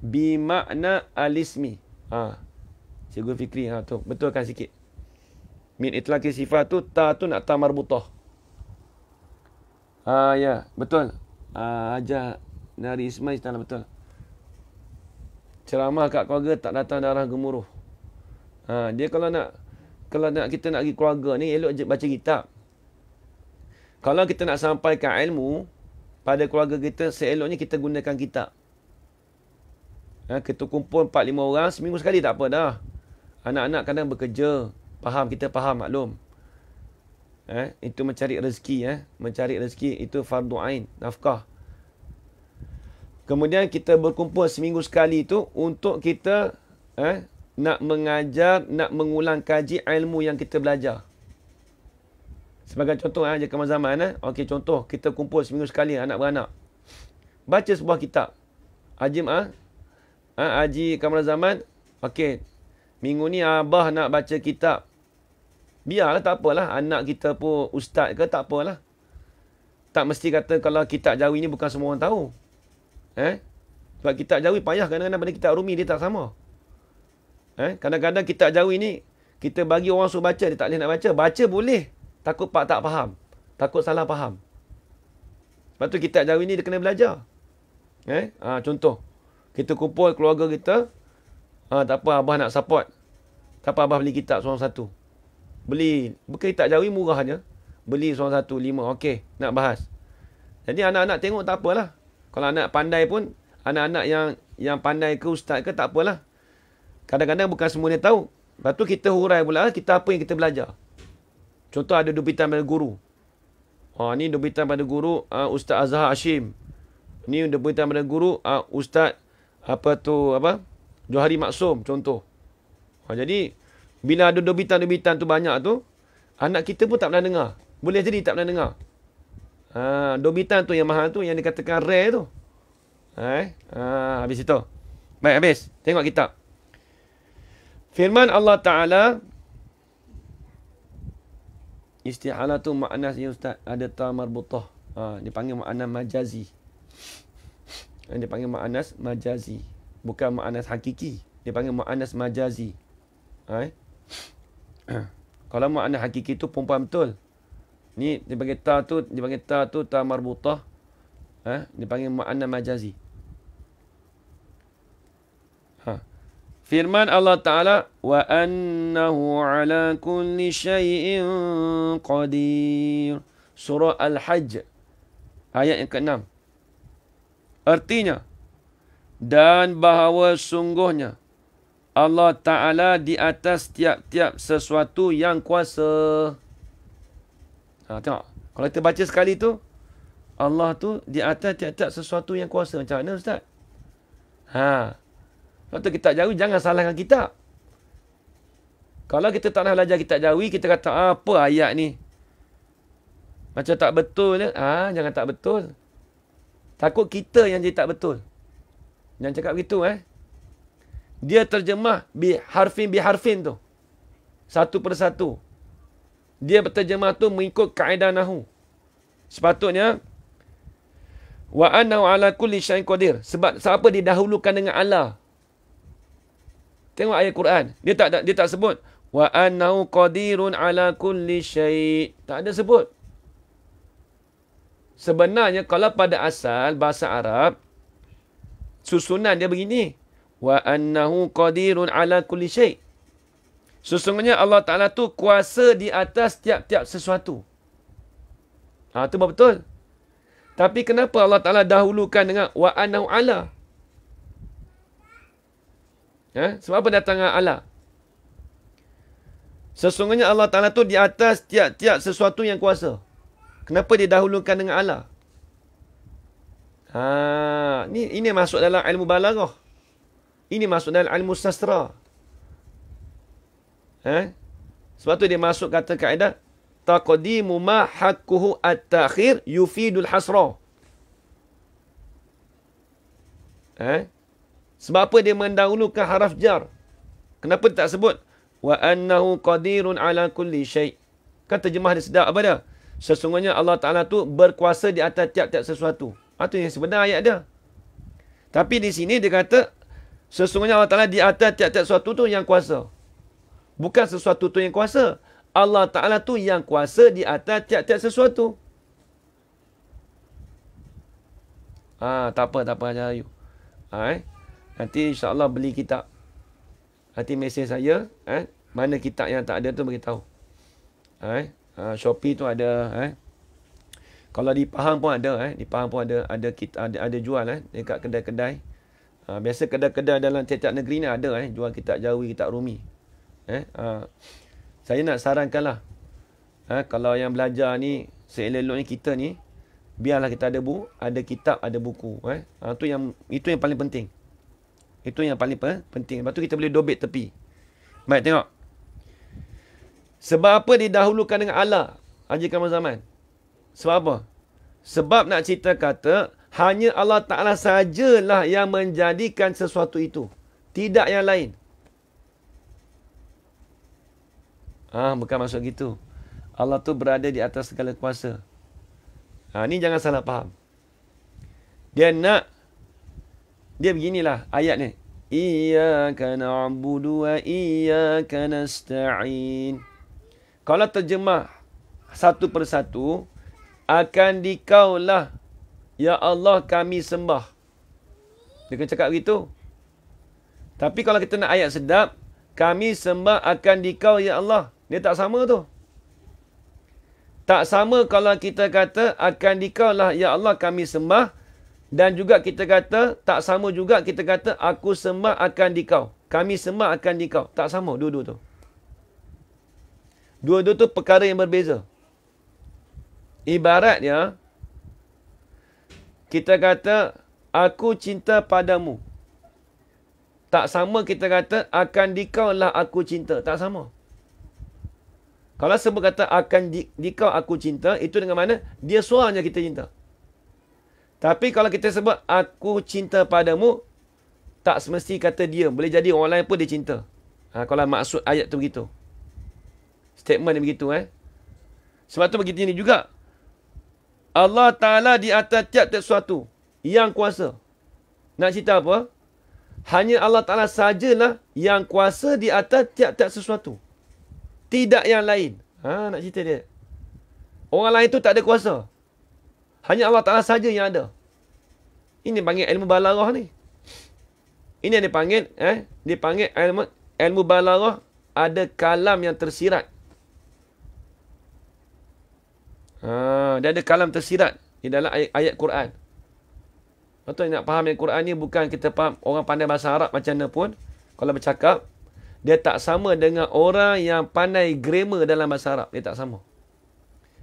bimakna alismi. Cikgu Fikri tu betulkan sikit. Min itlaqis sifat tu ta tu nak ta marbutah. Ya, betul. Ajar Nari Ismail istana betul. Ceramah kat keluarga tak datang darah gemuruh. Dia kalau nak kita nak pergi keluarga ni, elok je baca kitab. Kalau kita nak sampaikan ilmu pada keluarga kita, seeloknya kita gunakan kitab. Kita kumpul 4-5 orang, seminggu sekali tak apa dah. Anak-anak kadang bekerja. Kita faham, maklum. Itu mencari rezeki. Mencari rezeki itu fardu ain, nafkah. Kemudian kita berkumpul seminggu sekali itu untuk kita nak mengajar, nak mengulang kaji ilmu yang kita belajar. Sebagai contoh je kamal zaman. Okey, contoh kita kumpul seminggu sekali anak beranak. Baca sebuah kitab. Haji kamal zaman. Okey, minggu ni abah nak baca kitab. Biarlah, tak apalah. Anak kita pun ustaz ke, tak apalah. Tak mesti kata kalau kitab Jawi ni bukan semua orang tahu. Sebab kitab Jawi payah kadang-kadang pada kitab Rumi dia tak sama. Kadang-kadang kitab Jawi ni kita bagi orang suruh baca, dia tak boleh nak baca. Baca boleh. Takut pak tak faham. Takut salah faham. Lepas tu kitab jawi ni dia kena belajar. Contoh. Kita kumpul keluarga kita. Tak apa, abah nak support. Tak apa, abah beli kitab seorang satu. Beli. Bukan kitab jawi murah je. Beli seorang satu, 5. Okey, nak bahas. Jadi anak-anak tengok tak apalah. Kalau anak pandai pun, anak-anak yang pandai ke ustaz ke tak apalah. Kadang-kadang bukan semua dia tahu. Lepas tu kita hurai pula, kita apa yang kita belajar. Contoh ada dobitan pada guru. Ni dobitan pada guru Ustaz Azhar Hashim. Ni dobitan pada guru Ustaz Johari Maksum contoh. Jadi bila ada dobitan-dobitan tu banyak tu, anak kita pun tak pernah dengar. Boleh jadi tak pernah dengar. Dobitan tu yang mahal tu, yang dikatakan rare tu. Habis itu. Baik, habis. Tengok kitab. Firman Allah Ta'ala. Isti'alah tu makna ya Ustaz. Ada ta marbutah. Dipanggil makna majazi. Dipanggil makna majazi. Bukan makna hakiki. Dipanggil makna majazi. Kalau makna hakiki tu perempuan betul. Ni dipanggil ta tu ta marbutah. Dipanggil makna majazi. Firman Allah Ta'ala, wa annahu ala kulli syai'in qadir. Surah Al-Hajj, ayat yang ke-6. Artinya, dan bahawa sungguhnya Allah Ta'ala di atas tiap-tiap sesuatu yang kuasa. Tengok. Kalau kita baca sekali tu, Allah tu di atas tiap-tiap sesuatu yang kuasa. Macam mana Ustaz? Lepas tu kitab jawi, jangan salahkan kitab. Kalau kita tak nak belajar kitab jawi, kita kata, apa ayat ni? Macam tak betul. Jangan tak betul. Takut kita yang jadi tak betul. Jangan cakap begitu. Dia terjemah biharfin tu. Satu persatu. Dia berterjemah tu mengikut kaedah nahu. Sepatutnya, wa annahu ala kulli syai'in qadir. Sebab siapa didahulukan dengan Allah? Tengok ayat Quran. Dia tak sebut wa annahu qadirun ala kulli syai'. Tak ada sebut. Sebenarnya kalau pada asal bahasa Arab, susunan dia begini. Wa annahu qadirun ala kulli syai'. Sesungguhnya Allah Ta'ala tu kuasa di atas tiap-tiap sesuatu. Itu betul. Tapi kenapa Allah Ta'ala dahulukan dengan wa annahu ala? Sebab apa datang Allah? Sesungguhnya Allah Ta'ala tu di atas tiap-tiap sesuatu yang kuasa. Kenapa didahulukan dengan Allah? Ini masuk dalam ilmu balaghah. Ini masuk dalam ilmu sastra. Sebab tu dia masuk kata kaedah taqdimu ma haqquhu at-ta'khir yufidul hasra. Sebab apa dia mendahulukan haraf jar? Kenapa tak sebut wa annahu qadirun ala kulli syai'? Kan terjemah dia sedap apa dia? Sesungguhnya Allah Ta'ala tu berkuasa di atas tiap-tiap sesuatu. Itu yang sebenar ayat dia. Tapi di sini dia kata sesungguhnya Allah Ta'ala di atas tiap-tiap sesuatu tu yang kuasa. Bukan sesuatu tu yang kuasa. Allah Ta'ala tu yang kuasa di atas tiap-tiap sesuatu. Tak apa ajar you. Nanti insya-Allah beli kitab. Nanti mesej saya, mana kitab yang tak ada tu beritahu. Shopee tu ada, kalau di Pahang pun ada, di Pahang pun ada jual dekat kedai-kedai. Biasa kedai-kedai dalam tiap-tiap negeri ni ada jual kitab jawi, kitab rumi. Saya nak sarankanlah, kalau yang belajar ni seelok-elok ni kita ni, biarlah kita ada kitab, ada buku. Itu yang paling penting. Itu yang paling penting. Lepas tu kita boleh dobit tepi. Baik, tengok. Sebab apa didahulukan dengan Allah? Haji Kamal Zaman. Sebab apa? Sebab nak cerita kata, hanya Allah Ta'ala sajalah yang menjadikan sesuatu itu. Tidak yang lain. Bukan maksud gitu. Allah tu berada di atas segala kuasa. Ni jangan salah faham. Dia beginilah ayat ni. Iyyaka na'budu wa iyyaka nasta'in. Kalau terjemah satu persatu, akan dikaulah, ya Allah kami sembah. Dia kena cakap begitu. Tapi kalau kita nak ayat sedap, kami sembah akan dikau, ya Allah. Dia tak sama tu. Tak sama kalau kita kata akan dikaulah, ya Allah kami sembah. Dan juga kita kata, tak sama juga kita kata aku sembah akan dikau. Kami sembah akan dikau. Tak sama dua-dua tu. Dua-dua tu perkara yang berbeza. Ibaratnya, kita kata, aku cinta padamu. Tak sama kita kata, akan dikaulah aku cinta. Tak sama. Kalau sebut kata, akan dikau aku cinta, itu dengan mana? Dia seorang je kita cinta. Tapi kalau kita sebut, aku cinta padamu, tak semesti kata dia. Boleh jadi orang lain pun dia cinta. Kalau maksud ayat tu begitu. Statement dia begitu. Sebab tu begitu ni juga. Allah Ta'ala di atas tiap-tiap sesuatu yang kuasa. Nak cerita apa? Hanya Allah Ta'ala sajalah yang kuasa di atas tiap-tiap sesuatu. Tidak yang lain. Nak cerita dia. Orang lain tu tak ada kuasa. Hanya Allah Ta'ala saja yang ada. Ini panggil ilmu balaghah ni. Ini yang dipanggil, dipanggil ilmu balaghah, ada kalam yang tersirat. Dia ada kalam tersirat di dalam ayat Quran. Betul nak faham ayat Quran ni bukan kita faham orang pandai bahasa Arab macam mana pun. Kalau bercakap, dia tak sama dengan orang yang pandai grammar dalam bahasa Arab. Dia tak sama.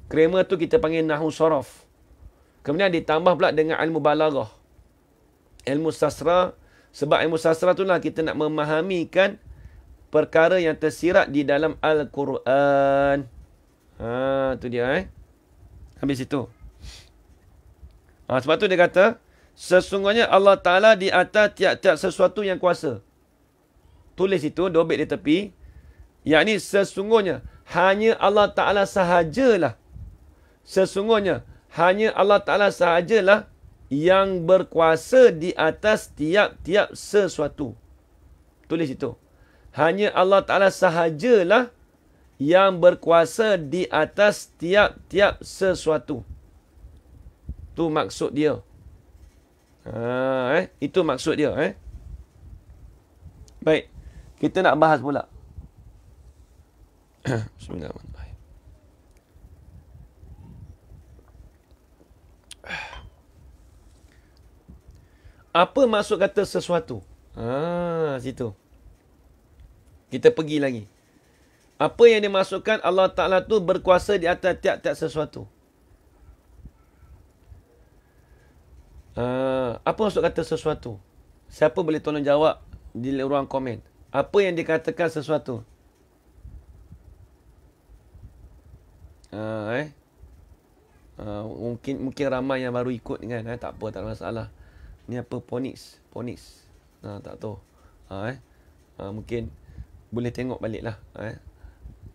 Grammar tu kita panggil nahwu sharaf. Kemudian ditambah pula dengan ilmu balaghah. Ilmu sastra. Sebab ilmu sastra tu lah kita nak memahamikan perkara yang tersirat di dalam Al-Quran. Tu dia. Habis itu. Sebab tu dia kata, sesungguhnya Allah Ta'ala di atas tiap-tiap sesuatu yang kuasa. Tulis itu, dobit di tepi. Yakni sesungguhnya, hanya Allah Ta'ala sahajalah. Sesungguhnya, hanya Allah Ta'ala sahajalah yang berkuasa di atas tiap-tiap sesuatu. Tulis itu. Hanya Allah Ta'ala sahajalah yang berkuasa di atas tiap-tiap sesuatu. Itu maksud dia. Itu maksud dia. Baik. Kita nak bahas pula. Bismillahirrahmanirrahim. Apa maksud kata sesuatu? Situ. Kita pergi lagi. Apa yang dimaksudkan Allah Ta'ala tu berkuasa di atas tiap-tiap sesuatu? Apa maksud kata sesuatu? Siapa boleh tolong jawab di ruang komen? Apa yang dikatakan sesuatu? Mungkin ramai yang baru ikut kan. Tak apa, tak ada masalah. Ni apa? Phonics. Tak tahu. Mungkin boleh tengok balik lah.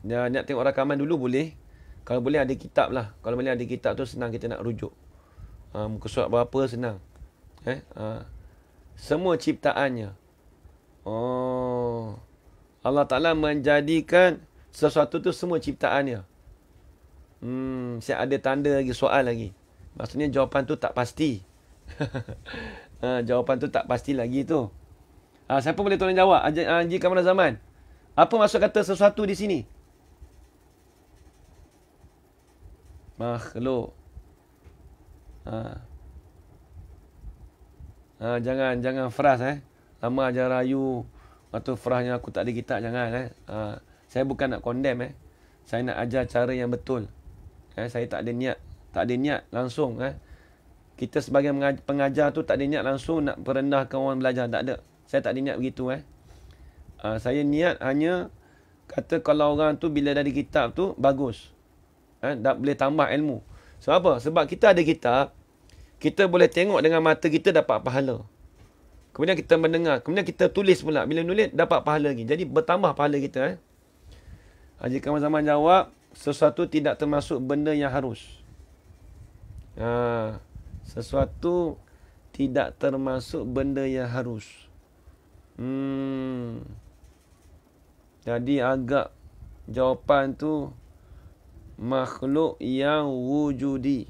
Nak tengok rakaman dulu boleh. Kalau boleh ada kitab lah. Kalau boleh ada kitab tu senang kita nak rujuk. Muka surat berapa senang. Semua ciptaannya. Allah Ta'ala menjadikan sesuatu tu semua ciptaannya. Saya ada tanda lagi, soal lagi. Maksudnya jawapan tu tak pasti. Jawapan tu tak pasti lagi tu. Siapa boleh tolong jawab? Haji Kamal Zaman. Apa maksud kata sesuatu di sini? Makhluk. Jangan fras lama ajar rayu atau frasnya aku tak ada kitab, jangan saya bukan nak condemn saya nak ajar cara yang betul. Saya tak ada niat langsung kita sebagai pengajar tu tak ada niat langsung nak merendahkan orang belajar, tak ada. Saya tak ada niat begitu saya niat hanya kata kalau orang tu bila dari kitab tu bagus, dah boleh tambah ilmu. Sebab apa? Sebab kita ada kitab, kita boleh tengok dengan mata kita dapat pahala. Kemudian kita mendengar, kemudian kita tulis pula. Bila nulis dapat pahala lagi. Jadi bertambah pahala kita. Haji Kamal Zaman jawab, sesuatu tidak termasuk benda yang harus. Sesuatu tidak termasuk benda yang harus. Jadi agak jawapan tu makhluk yang wujudi.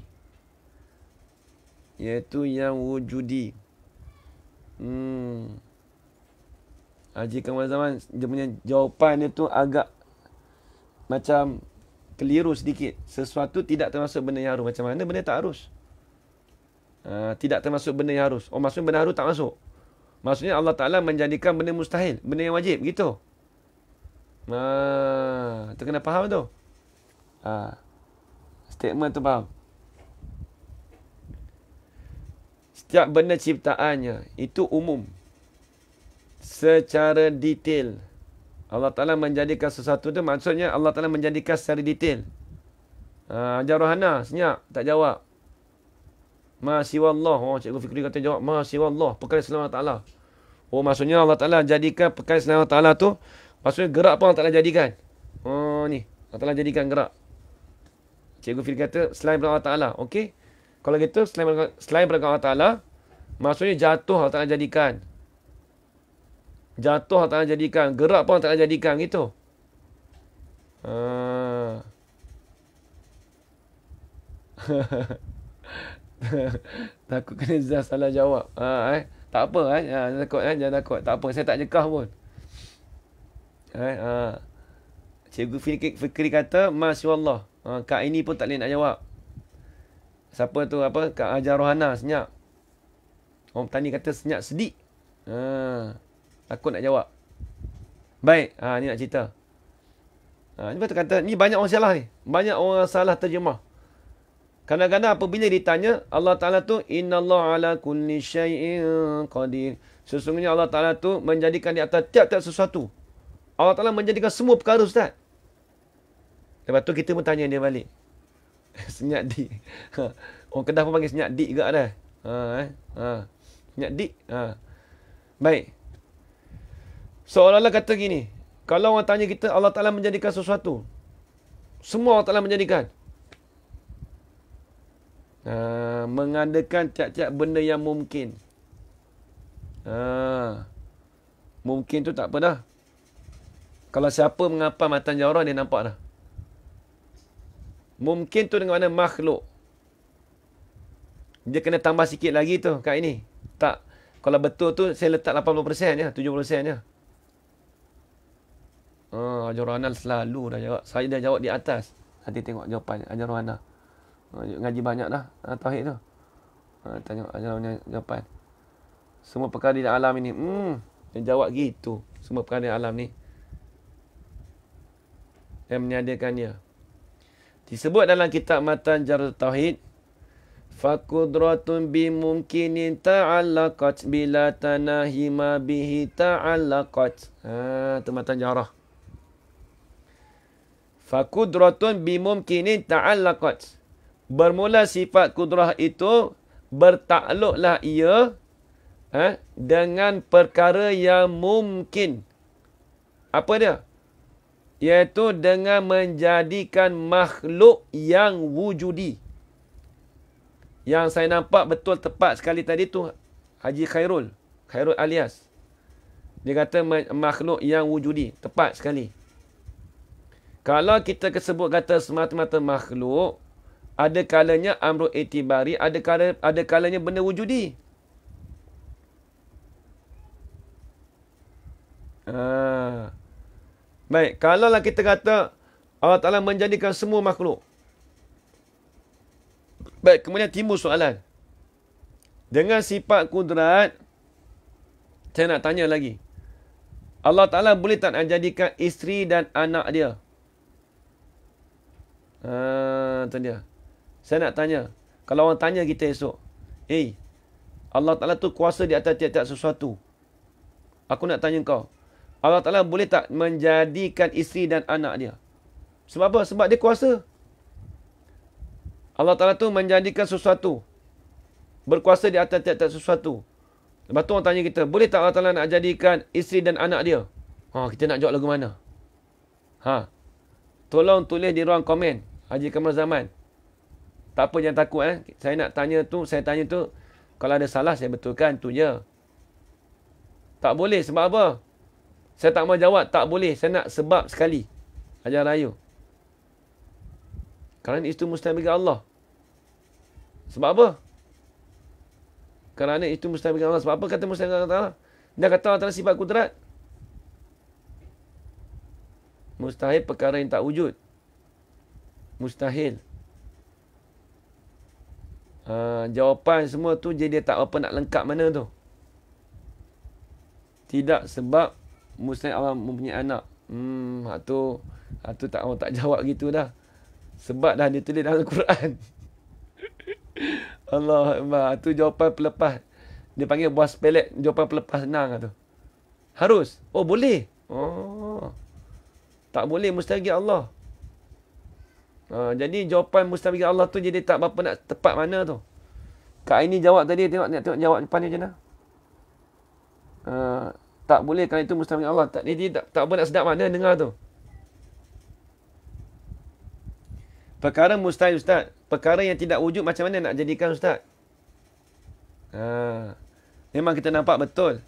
iaitu yang wujudi. Haji Kamal Zaman, dia punya jawapan dia tu agak macam keliru sedikit. Sesuatu tidak termasuk benda yang harus. Macam mana benda tak harus? Tidak termasuk benda yang harus. Oh, maksudnya benda harus tak masuk. Maksudnya Allah Ta'ala menjadikan benda mustahil, benda yang wajib, gitu. Tu kena faham tu. Statement tu faham. Setiap benda ciptaannya itu umum. Secara detail. Allah Ta'ala menjadikan sesuatu tu, maksudnya Allah Ta'ala menjadikan secara detail. Ajar Rohana, senyap, tak jawab. Ma siwallah. Oh, Cikgu Fikri kata jawab. Ma siwallah. Perkara selain Allah Ta'ala. Oh, maksudnya Allah Ta'ala jadikan perkara selain Allah Ta'ala tu, maksudnya gerak pun Allah Ta'ala jadikan. Oh, ni. Allah Ta'ala jadikan gerak. Cikgu Fikri kata selain Allah Ta'ala. Okey. Kalau gitu, selain Allah Ta'ala, maksudnya jatuh Allah Ta'ala jadikan. Jatuh Allah Ta'ala jadikan. Gerak pun Allah Ta'ala jadikan. Gitu. Takut kena Zah salah jawab. Tak apa. Jangan takut. Jangan takut. Tak apa. Saya tak jekah pun. Cikgu Fikri kata, Masya Allah. Kak ini pun tak boleh nak jawab. Siapa tu? Kak Ajar Rohana. Senyap. Orang petani kata senyap sedik. Takut nak jawab. Baik. Ni nak cerita. Ni betul kata, ni banyak orang salah ni. Banyak orang salah terjemah. Kadang-kadang apabila ditanya, Allah Ta'ala tu, Inna Allah ala kulli syai'in qadir. Sesungguhnya Allah Ta'ala tu menjadikan di atas tiap-tiap sesuatu. Allah Ta'ala menjadikan semua perkara, Ustaz. Lepas tu kita pun tanya dia balik. Senyap dik. Orang Kedah pun panggil senyap dik juga dah. Senyap dik. Baik. Seolah-olah kata gini. Kalau orang tanya kita, Allah Ta'ala menjadikan sesuatu. Semua Allah Ta'ala menjadikan. Mengadakan tiap-tiap benda yang mungkin. Mungkin tu tak apa dah. Kalau siapa mengapa matan jawrah, dia nampak dah. Mungkin tu dengan mana makhluk. Dia kena tambah sikit lagi tu kat ini. Tak. Kalau betul tu, saya letak 80% je, 70% je. Ajar Rohana selalu dah jawab. Saya dah jawab di atas. Nanti tengok jawapan Ajar Rohana. Ngaji banyak dah tauhid tu. Tanya Ajar Rohana jawapan. Semua perkara di alam ini. Dia jawab gitu. Semua perkara di alam ni. Yang menyediakannya. Disebut dalam kitab Matan Jarh Tauhid, faqudratun bimumkinin ta'allaqat bila tanahima bihi ta'allaqat. Tu Matan Jarh. Faqudratun bimumkinin ta'allaqat. Bermula sifat kudrah itu bertakluklah ia dengan perkara yang mungkin. Apa dia? Iaitu dengan menjadikan makhluk yang wujudi. Yang saya nampak betul tepat sekali tadi tu Haji Khairul Alias. Dia kata makhluk yang wujudi. Tepat sekali. Kalau kita sebut kata semata-mata makhluk, ada kalanya amru itibari, ada kalanya benda wujudi. Baik, kalaulah kita kata Allah Ta'ala menjadikan semua makhluk. Baik, kemudian timbul soalan. Dengan sifat kudrat, saya nak tanya lagi. Allah Ta'ala boleh tak jadikan isteri dan anak dia? Itu dia. Saya nak tanya. Kalau orang tanya kita esok. Allah Ta'ala tu kuasa di atas tiap-tiap sesuatu. Aku nak tanya kau. Allah Ta'ala boleh tak menjadikan isteri dan anak dia? Sebab apa? Sebab dia kuasa. Allah Ta'ala tu menjadikan sesuatu. Berkuasa di atas tiap-tiap sesuatu. Lepas tu orang tanya kita, boleh tak Allah Ta'ala nak jadikan isteri dan anak dia? Kita nak jawab lagu mana? Tolong tulis di ruang komen. Haji Kamal Zaman. Tak apa, jangan takut. Saya nak tanya tu, saya tanya tu. Kalau ada salah, saya betulkan. Tu je. Tak boleh. Sebab apa? Saya tak mau jawab, tak boleh. Saya nak sebab sekali. Ajar rayu. Kerana itu mustahil bagi Allah. Sebab apa? Kerana itu mustahil bagi Allah. Sebab apa kata mustahil bagi Allah Ta'ala? Dia kata Allah Ta'ala sifat kudrat. Mustahil perkara yang tak wujud. Mustahil. Jawapan semua tu jadi tak apa nak lengkap mana tu. Tidak, sebab mustahil Allah mempunyai anak. Hak tu tak orang tak jawab gitu dah. Sebab dah ditulis dalam Al-Quran. Allah Akbar. Tu jawapan pelepas. Dia panggil buah sepelet. Jawapan pelepas senang tu. Harus. Oh, boleh. Oh. Tak boleh mustahil bagi Allah. Jadi jawapan mustahil bagi Allah tu jadi tak berapa nak tepat mana tu. Kak Aini jawab tadi. Tengok jawab depan ni macam mana. Tak boleh kerana itu mustahil bagi Allah. Tak apa nak sedap mana dengar tu. Perkara mustahil Ustaz. Perkara yang tidak wujud macam mana nak jadikan Ustaz? Memang kita nampak betul.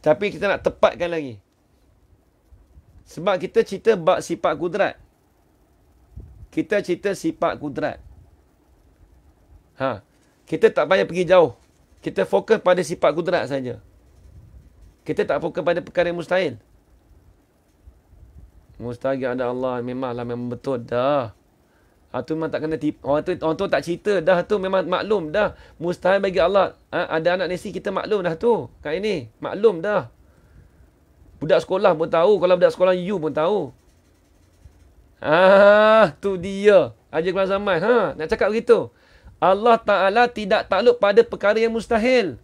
Tapi kita nak tepatkan lagi. Sebab kita cerita bab sifat kudrat. Kita cerita sifat kudrat. Kita tak payah pergi jauh. Kita fokus pada sifat kudrat saja. Kita tak fokus pada perkara yang mustahil. Mustahil ada Allah. Memang betul dah. Tu memang tak kena tipu. Orang tu tak cerita dah tu memang maklum dah. Mustahil bagi Allah. Ada anak nasi kita maklum dah tu. Kat ini. Maklum dah. Budak sekolah pun tahu. Kalau budak sekolah you pun tahu. Tu dia. Haji Quran Zaman. Nak cakap begitu. Allah Ta'ala tidak takluk pada perkara yang mustahil.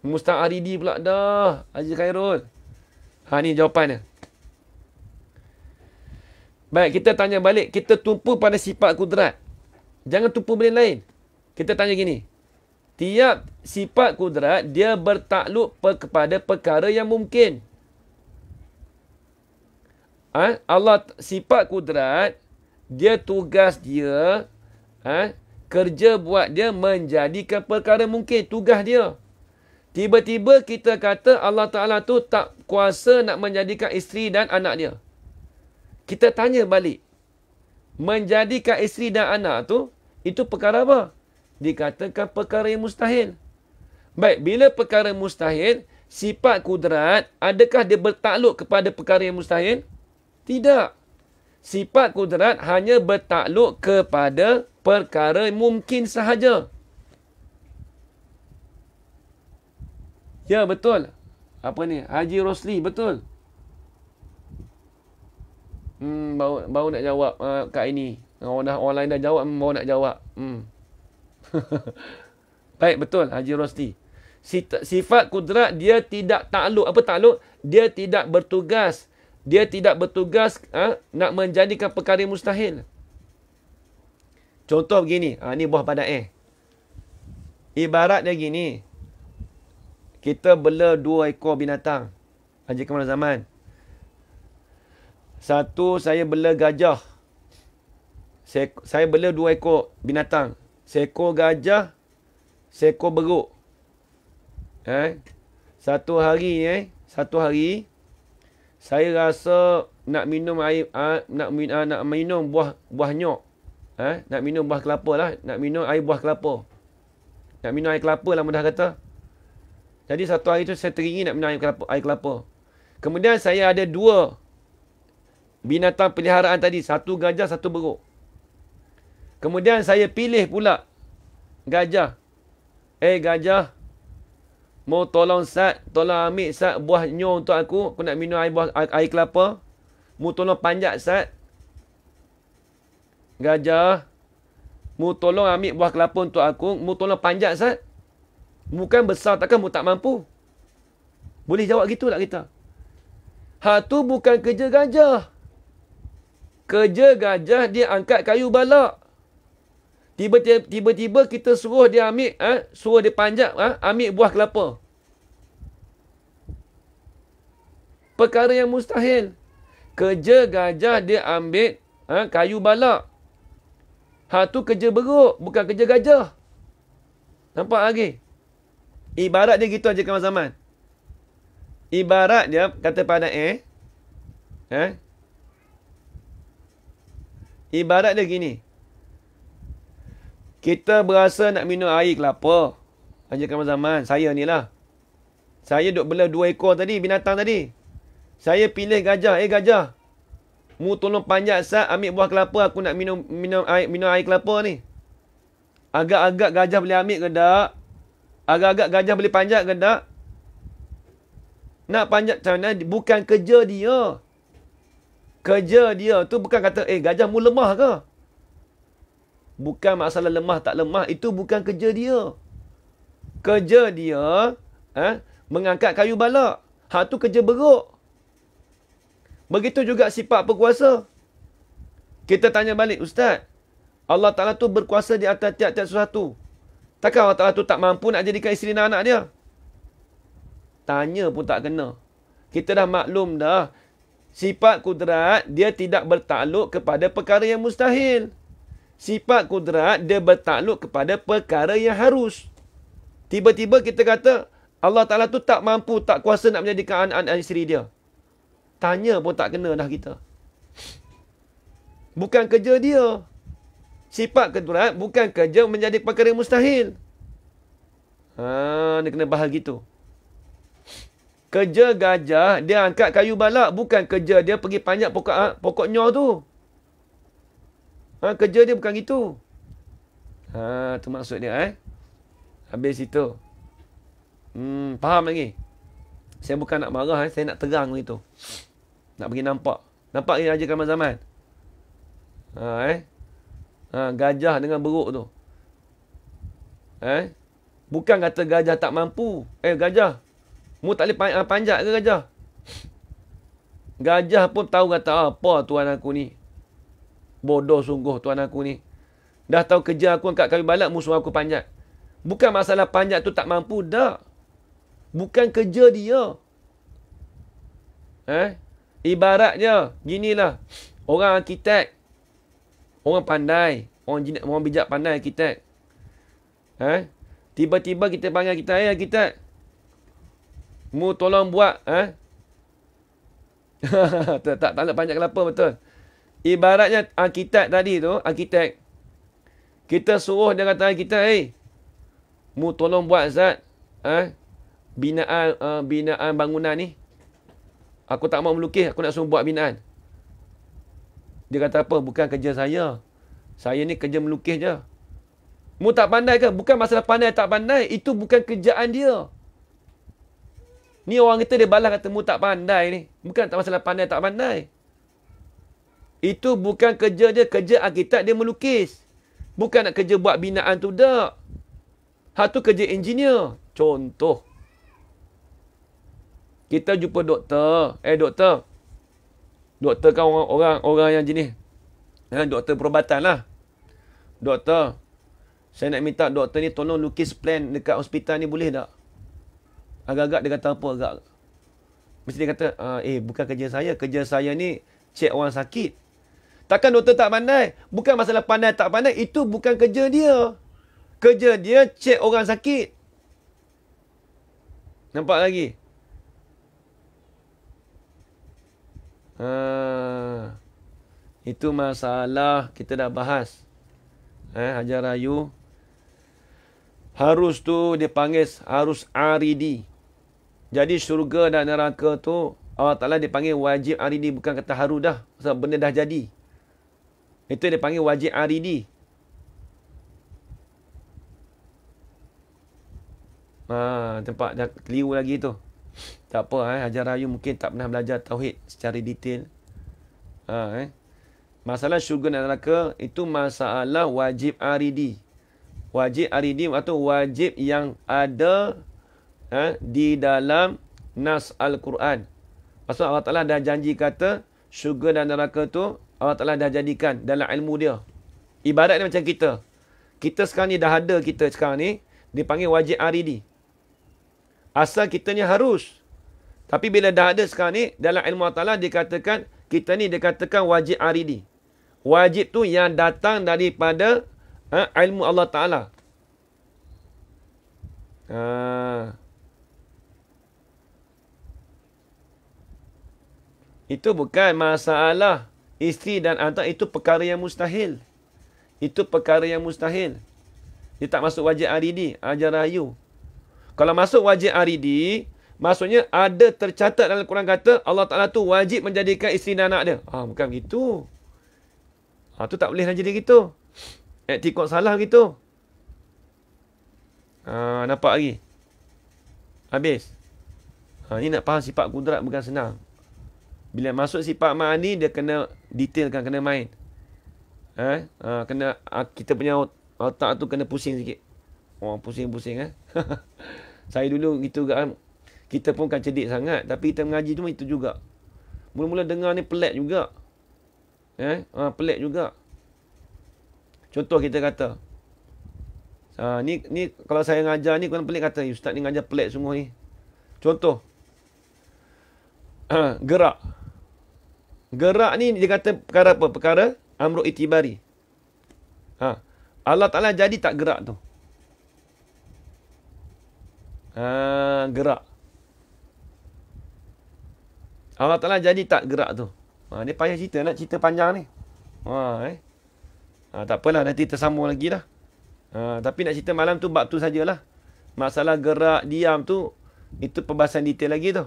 Musta'aridi pula dah. Haji Khairul. Ni jawapannya. Baik, kita tanya balik. Kita tumpu pada sifat kudrat. Jangan tumpu benda lain. Kita tanya gini. Tiap sifat kudrat, dia bertakluk kepada perkara yang mungkin. Allah, sifat kudrat, dia tugas dia, kerja buat dia menjadikan perkara mungkin. Tugas dia. Tiba-tiba kita kata Allah Ta'ala tu tak kuasa nak menjadikan isteri dan anak dia. Kita tanya balik. Menjadikan isteri dan anak tu, itu perkara apa? Dikatakan perkara yang mustahil. Baik, bila perkara mustahil, sifat kudrat, adakah dia bertakluk kepada perkara yang mustahil? Tidak. Sifat kudrat hanya bertakluk kepada perkara mungkin sahaja. Ya, betul. Apa ni? Haji Rosli, betul. Baru nak jawab kat ini. Orang lain dah jawab, baru nak jawab. Baik, betul Haji Rosli. Sifat kudrat dia tidak takluk. Apa takluk? Dia tidak bertugas. Dia tidak bertugas nak menjadikan perkara yang mustahil. Contoh begini. Ni buah padai. Ibarat dia gini. Kita bela 2 ekor binatang. Haji Kamal Zaman. Satu, saya bela gajah. Saya bela 2 ekor binatang. Seekor gajah, seekor beruk. Satu hari, saya rasa nak minum air, nak minum buah nyok. Nak minum buah kelapa lah. Nak minum air buah kelapa. Nak minum air kelapa lah mudah kata. Jadi satu hari tu saya teringin nak minum air kelapa. Kemudian saya ada 2 binatang peliharaan tadi. Satu gajah, satu beruk. Kemudian saya pilih pula gajah. Gajah. Mau tolong ambil Sat buah nyo untuk aku. Aku nak minum air kelapa. Mau tolong panjat Sat. Gajah. Mau tolong ambil buah kelapa untuk aku. Mau tolong panjat Sat. Bukan besar takkan mu tak mampu. Boleh jawab gitu tak kita? Tu bukan kerja gajah. Kerja gajah dia angkat kayu balak. Tiba-tiba kita suruh dia ambil, suruh dia panjat, ambil buah kelapa. Perkara yang mustahil. Kerja gajah dia ambil kayu balak. Tu kerja beruk, bukan kerja gajah. Nampak lagi? Ibarat dia gitu aja Kamal Zaman. Ibarat dia kata pada ibarat dia gini. Kita berasa nak minum air kelapa. Haji Kamal Zaman. Saya ni lah. Saya duk bela 2 ekor tadi, binatang tadi. Saya pilih gajah. Gajah. Mu tolong panjat sat, ambil buah kelapa. Aku nak minum air kelapa ni. Agak-agak gajah boleh ambil ke tak? Agak-agak gajah boleh panjat ke tak? Nak panjat macam mana? Bukan kerja dia. Kerja dia tu bukan kata, gajah mu lemah ke? Bukan masalah lemah tak lemah. Itu bukan kerja dia. Kerja dia, mengangkat kayu balak. Hak tu kerja beruk. Begitu juga sifat berkuasa. Kita tanya balik, Ustaz, Allah Ta'ala tu berkuasa di atas tiap-tiap sesuatu. Takkan Allah Ta'ala tu tak mampu nak jadikan isteri dan anak dia? Tanya pun tak kena. Kita dah maklum dah. Sifat kudrat, dia tidak bertakluk kepada perkara yang mustahil. Sifat kudrat, dia bertakluk kepada perkara yang harus. Tiba-tiba kita kata, Allah Ta'ala tu tak mampu, tak kuasa nak menjadikan anak-anak isteri dia. Tanya pun tak kena dah kita. Bukan kerja dia. Sifat kudrat bukan kerja menjadi perkara yang mustahil. Dia kena bahas gitu. Kerja gajah, dia angkat kayu balak. Bukan kerja dia pergi panjat pokok nyoh tu. Kerja dia bukan gitu. Tu maksud dia. Habis itu. Faham lagi? Saya bukan nak marah. Saya nak terang begitu. Nak bagi nampak. Nampak ni Haji Kamal Zaman? Gajah dengan beruk tu. Bukan kata gajah tak mampu. Gajah. Mu tak boleh panjat ke gajah? Gajah pun tahu kata, apa tuan aku ni? Bodoh sungguh tuan aku ni. Dah tahu kerja aku angkat kayu balak, mu suruh aku panjat. Bukan masalah panjat tu tak mampu, dah. Bukan kerja dia. Ibaratnya, ginilah. Orang arkitek. Orang pandai. Orang bijak pandai arkitek. Tiba-tiba kita panggil kita, arkitek. Mu tolong buat. tak nak panjat kelapa, betul. Ibaratnya arkitek tadi tu, arkitek. Kita suruh dia kata, arkitek, mu tolong buat Zat. Binaan bangunan ni. Aku tak mau melukis, aku nak suruh buat binaan. Dia kata apa? Bukan kerja saya. Saya ni kerja melukis je. Mu tak pandai ke? Bukan masalah pandai tak pandai. Itu bukan kerjaan dia. Ni orang kita dia balas kata mu tak pandai ni. Bukan tak masalah pandai tak pandai. Itu bukan kerja dia. Kerja arkitek dia melukis. Bukan nak kerja buat binaan tu dak. Hak tu kerja engineer. Contoh. Kita jumpa doktor. Doktor. Doktor kan orang yang jenis. Doktor perubatan lah. Doktor. Saya nak minta doktor ni tolong lukis plan dekat hospital ni boleh tak? Agak-agak dia kata apa agak. Mesti dia kata, bukan kerja saya. Kerja saya ni cek orang sakit. Takkan doktor tak pandai? Bukan masalah pandai tak pandai. Itu bukan kerja dia. Kerja dia cek orang sakit. Nampak lagi? Itu masalah kita dah bahas. Hajar Rayu. Harus tu dia panggil harus aridi. Jadi syurga dan neraka tu Allah Ta'ala dipanggil wajib aridi. Bukan kata haru dah. Sebab benda dah jadi. Itu dia panggil wajib aridi. Tempat dah keliru lagi tu. Tak apa. Hajar Rayu mungkin tak pernah belajar tauhid secara detail. Masalah syurga dan neraka itu masalah wajib aridi. Wajib aridi atau wajib yang ada di dalam nas Al-Quran. Maksud Allah Ta'ala dah janji kata syurga dan neraka tu Allah Ta'ala dah jadikan dalam ilmu dia. Ibaratnya macam kita. Kita sekarang ni dah ada kita sekarang ni dipanggil wajib aridi. Asal kita ni harus. Tapi bila dah ada sekarang ni dalam ilmu Allah Ta'ala dikatakan kita ni dikatakan wajib aridi. Wajib tu yang datang daripada ilmu Allah Ta'ala. Itu bukan masalah isteri dan anak. Itu perkara yang mustahil. Itu perkara yang mustahil. Dia tak masuk wajib aridi, ajar rayu. Kalau masuk wajib aridi, maksudnya ada tercatat dalam Quran kata Allah Ta'ala tu wajib menjadikan isteri dan anak dia. Bukan begitu. Tu tak boleh jadi gitu. Etikot salah gitu. Nampak lagi? Habis. Ini nak faham sifat kudrat bukan senang. Bila masuk sifat ma'ani, dia kena detailkan, kena main. Kena kita punya otak tu kena pusing sikit. Pusing-pusing. Saya dulu gitu juga. Kita pun kan cerdik sangat. Tapi kita mengaji tu itu juga. Mula-mula dengar ni pelik juga. Pelik juga. Contoh kita kata. Ni kalau saya ngajar ni, korang pelik kata, ustaz ni ngajar pelik semua ni. Contoh. Gerak. Gerak ni dia kata perkara apa? Perkara amru itibari. Allah Ta'ala jadi tak gerak tu? Gerak. Allah Ta'ala jadi tak gerak tu? Dia payah cerita, nak cerita panjang ni. Tak apalah, nanti tersambung lagi lah. Tapi nak cerita malam tu, bab tu sajalah. Masalah gerak, diam tu, itu pembahasan detail lagi tu.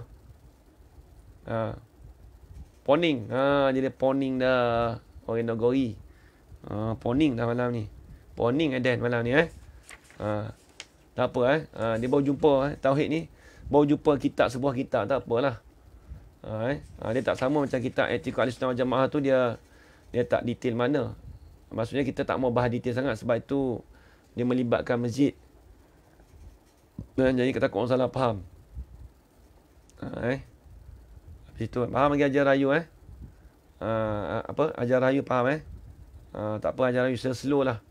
Poning. Jadi poning dah. Orang Nagori. Poning dah malam ni. Poning Aden malam ni. Tak apa. Dia baru jumpa Tauhid ni. Baru jumpa kitab, sebuah kitab. Tak apalah. Dia tak sama macam kitab I'tiqad Ahlussunnah wal Jamaah tu. Dia tak detail mana. Maksudnya kita tak mau bahas detail sangat. Sebab itu dia melibatkan masjid. Jadi kita takut orang salah faham. Itu faham lagi ajar rayu ajar rayu faham tak apa, ajar rayu slow lah.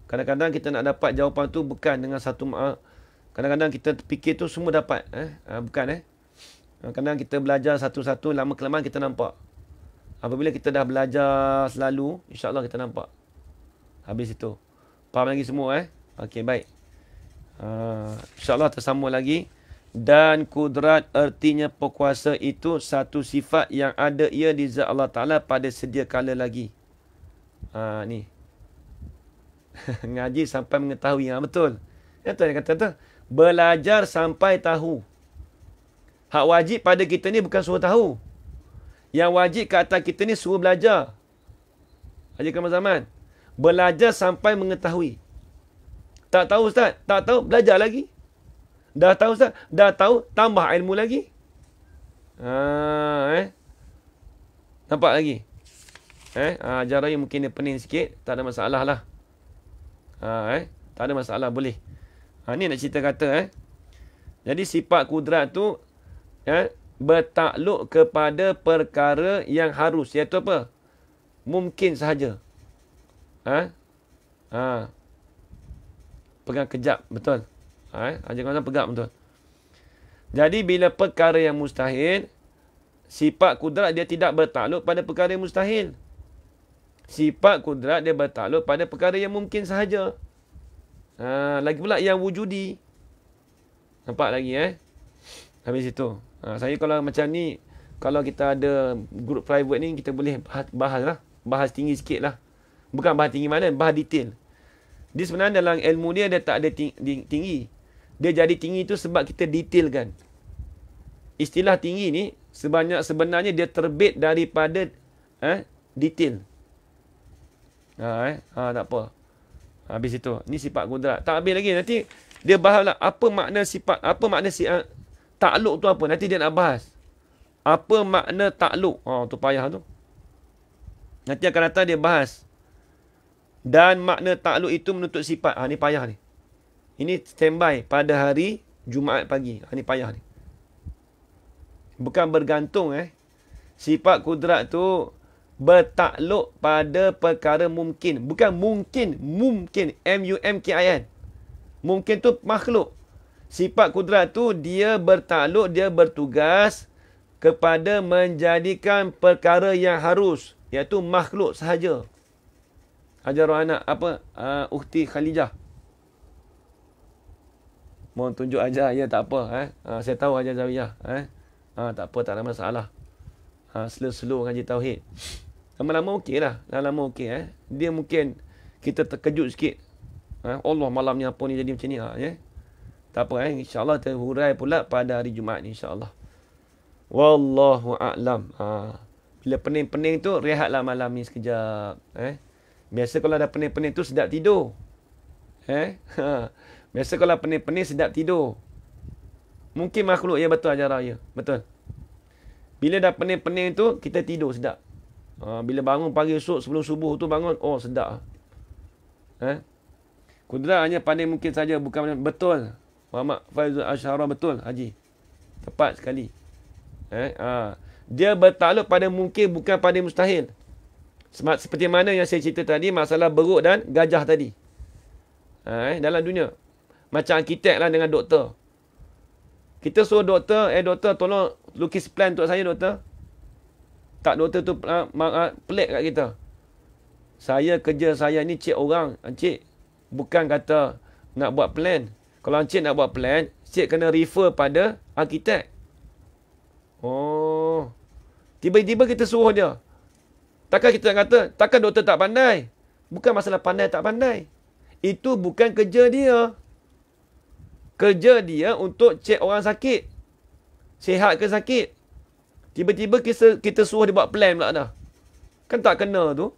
Kadang-kadang kita nak dapat jawapan tu bukan dengan satu kadang-kadang kita fikir tu semua dapat bukan kadang kita belajar satu-satu, lama kelamaan kita nampak. Apabila kita dah belajar selalu, insya-Allah kita nampak. Habis itu. Faham lagi semua okey, baik. Insya-Allah tersambung lagi. Dan kudrat artinya perkuasa itu satu sifat yang ada ia di zat Allah Ta'ala pada sedia kala lagi. Ni. Ngaji sampai mengetahui. Betul. Itu yang kata tu. Belajar sampai tahu. Hak wajib pada kita ni bukan suruh tahu. Yang wajib ke atas kita ni suruh belajar. Haji Kamal Zaman. Belajar sampai mengetahui. Tak tahu Ustaz? Tak tahu? Belajar lagi. Dah tahu Ustaz? Dah tahu, tambah ilmu lagi. Nampak lagi? Ajar raya mungkin dia pening sikit. Tak ada masalah lah. Tak ada masalah, boleh. Ni nak cerita kata. Jadi sifat kudrat tu bertakluk kepada perkara yang harus. Iaitu apa? Mungkin sahaja. Pegang kejap, betul. Jangan pegang betul. Jadi bila perkara yang mustahil, sifat kudrat dia tidak bertakluk pada perkara yang mustahil. Sifat kudrat dia bertakluk pada perkara yang mungkin sahaja. Lagi pula yang wujudi. Nampak lagi Habis itu. Saya kalau macam ni, kalau kita ada group private ni, kita boleh bahas lah. Bahas tinggi sikit lah. Bukan bahas tinggi mana, bahas detail. Dia sebenarnya dalam ilmu dia tak ada tinggi. Dia jadi tinggi tu sebab kita detailkan. Istilah tinggi ni sebenarnya dia terbit daripada detail. Tak apa. Habis itu. Ni sifat kudrat. Tak habis lagi. Nanti dia bahas lah apa makna sifat, apa makna takluk tu apa. Nanti dia nak bahas. Apa makna takluk. Tu payah tu. Nanti akan datang dia bahas. Dan makna takluk itu menuntut sifat. Ni payah ni. Ini standby pada hari Jumaat pagi. Ni payah ni. Bukan bergantung Sifat kudrat tu bertakluk pada perkara mungkin. Bukan mungkin. Mungkin. M-U-M-K-I-N. Mungkin tu makhluk. Sifat kudrat tu dia bertakluk, dia bertugas kepada menjadikan perkara yang harus. Iaitu makhluk sahaja. Ajar anak Ukhti Khalijah. Mohon tunjuk ajar, ya tak apa. Saya tahu ajar Zawiyah. Tak apa, tak ada masalah. Slow-slow ngaji Tauhid. Lama-lama okey lah. Lama-lama okey. Dia mungkin kita terkejut sikit. Allah malam ni apa ni jadi macam ni. Ya. Tak apa InsyaAllah terhurai pula pada hari Jumaat ni insyaAllah. Wallahu a'lam. Bila pening-pening tu rehatlah malam ni sekejap. Biasa kalau ada pening-pening tu sedap tidur. Biasa kalau pening-pening sedap tidur. Mungkin makhluk ya betul ajarah ya. Betul. Bila dah pening-pening tu kita tidur sedap. Bila bangun pagi esok sebelum subuh tu bangun, oh sedap. Kudrat hanya pandai mungkin saja, bukan betul. Muhammad Faizul Asyara betul, Haji. Tepat sekali. Dia bertakluk pada mungkin, bukan pada mustahil. Seperti mana yang saya cerita tadi, masalah beruk dan gajah tadi. Dalam dunia. Macam arkitek lah dengan doktor. Kita suruh doktor, doktor tolong lukis plan untuk saya doktor. Tak, doktor tu pelik kat kita. Saya kerja saya ni cik orang. Cik, bukan kata nak buat plan. Kalau encik nak buat plan, encik kena refer pada arkitek. Oh. Tiba-tiba kita suruh dia. Takkan kita kata, takkan doktor tak pandai. Bukan masalah pandai tak pandai. Itu bukan kerja dia. Kerja dia untuk cek orang sakit. Sihat ke sakit. Tiba-tiba kita suruh dia buat plan pula dah. Kan tak kena tu.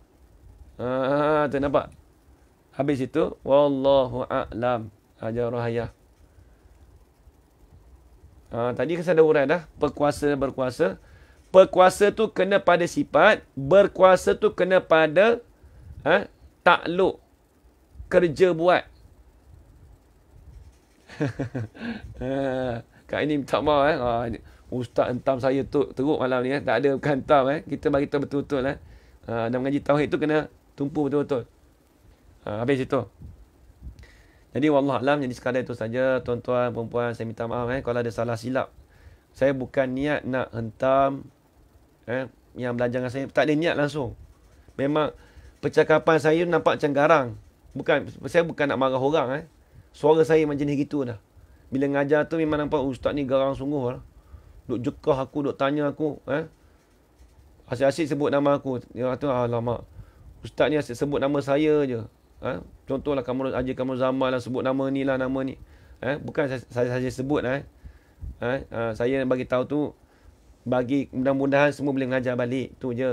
Tu nampak. Habis itu, wallahu a'lam. Ajarah ayah. Tadi kan saya ada urai dah. Berkuasa, berkuasa. Berkuasa tu kena pada sifat. Berkuasa tu kena pada takluk. Kerja buat. Kak ini minta maaf. Ustaz hentam saya tu teruk malam ni. Tak ada, bukan hentam. Kita bagi tahu betul-betul. Dan mengaji tauhid tu kena tumpu betul-betul. Habis itu. Jadi wallahualam, jadi sekadar itu saja tuan-tuan, perempuan, saya minta maaf kalau ada salah silap. Saya bukan niat nak hentam yang belajar dengan saya, tak ada niat langsung. Memang percakapan saya nampak macam garang. Saya bukan nak marah orang. Suara saya macam jenis gitu dah. Bila ngajar tu memang nampak ustaz ni garang sungguh lah. Duk jekah aku, duk tanya aku. Asyik-asyik sebut nama aku. Dia kata, alamak. Ustaz ni asyik sebut nama saya je. Contohlah Haji Kamal Zaman lah, sebut nama ni lah, nama ni. Bukan saya saja sebut. Saya bagi tahu tu, bagi mudah-mudahan semua boleh mengajar balik. Tu je.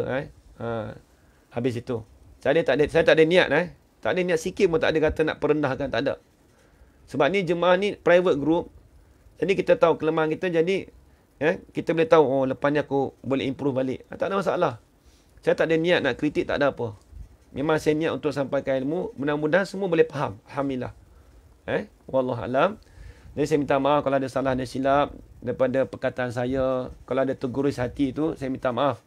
Habis itu. Saya tak ada niat. Tak ada niat sikit pun, tak ada kata nak perendahkan, tak ada. Sebab ni jemaah ni private group. Jadi kita tahu kelemahan kita, jadi kita boleh tahu, oh lepas ni aku boleh improve balik. Tak ada masalah. Saya tak ada niat nak kritik, tak ada apa. Memang saya niat untuk sampaikan ilmu. Mudah-mudahan semua boleh faham. Alhamdulillah. Wallahualam. Jadi saya minta maaf kalau ada salah dan silap daripada perkataan saya. Kalau ada tergurus hati itu, saya minta maaf.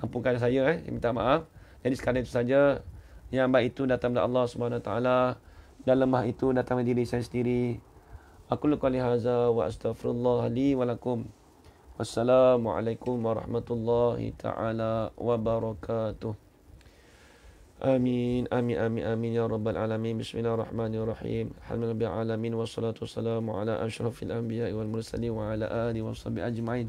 Ampunkan saya. Saya minta maaf. Jadi sekadar itu saja. Yang baik itu datang dari Allah SWT. Dan lemah itu datang dari diri saya sendiri. Aku qali hadza wa astaghfirullah li wa lakum. Wassalamualaikum warahmatullahi ta'ala wabarakatuh. Amin, amin, amin, amin ya rabbal alamin. Bismillahirrahmanirrahim. Alhamdulillah alamin wassalatu wassalamu ala asyrafil anbiya'i wal mursalin wa ala alihi washabihi ajma'in.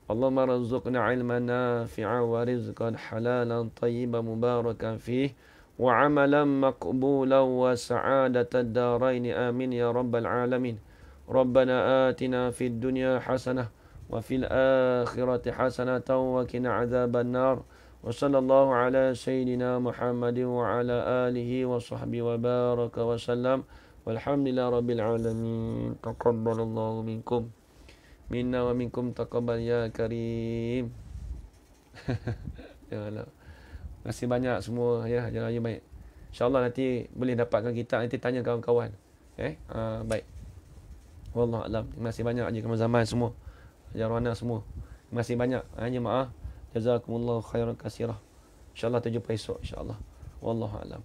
Allahumma rzuqna ilman nafi'a wa rizqan halalan tayyiban mubarakan fih wa amalan maqbulan wa sa'adatad darain. Amin ya rabbal alamin. Rabbana atina fid dunya hasanah wa fil akhirati hasanatan wa qina adzaban nar. وصلى الله على سيدنا محمد وعلى آله وصحبه وبارك وسلم والحمد لله رب العالمين. تقبل الله منكم منا ومنكم تقبل يا كريم. Terima kasih banyak semua ya, jalan raya baik. InsyaAllah nanti boleh dapatkan kita, nanti tanya kawan-kawan. Baik. Wallahualam. Terima kasih banyak Haji Kamal Zaman semua. Jarwana semua. Terima kasih banyak. Hanya maaf. Jazakumullahu khairan katsirah. InsyaAllah terjumpa esok insyaAllah. Wallahu a'lam.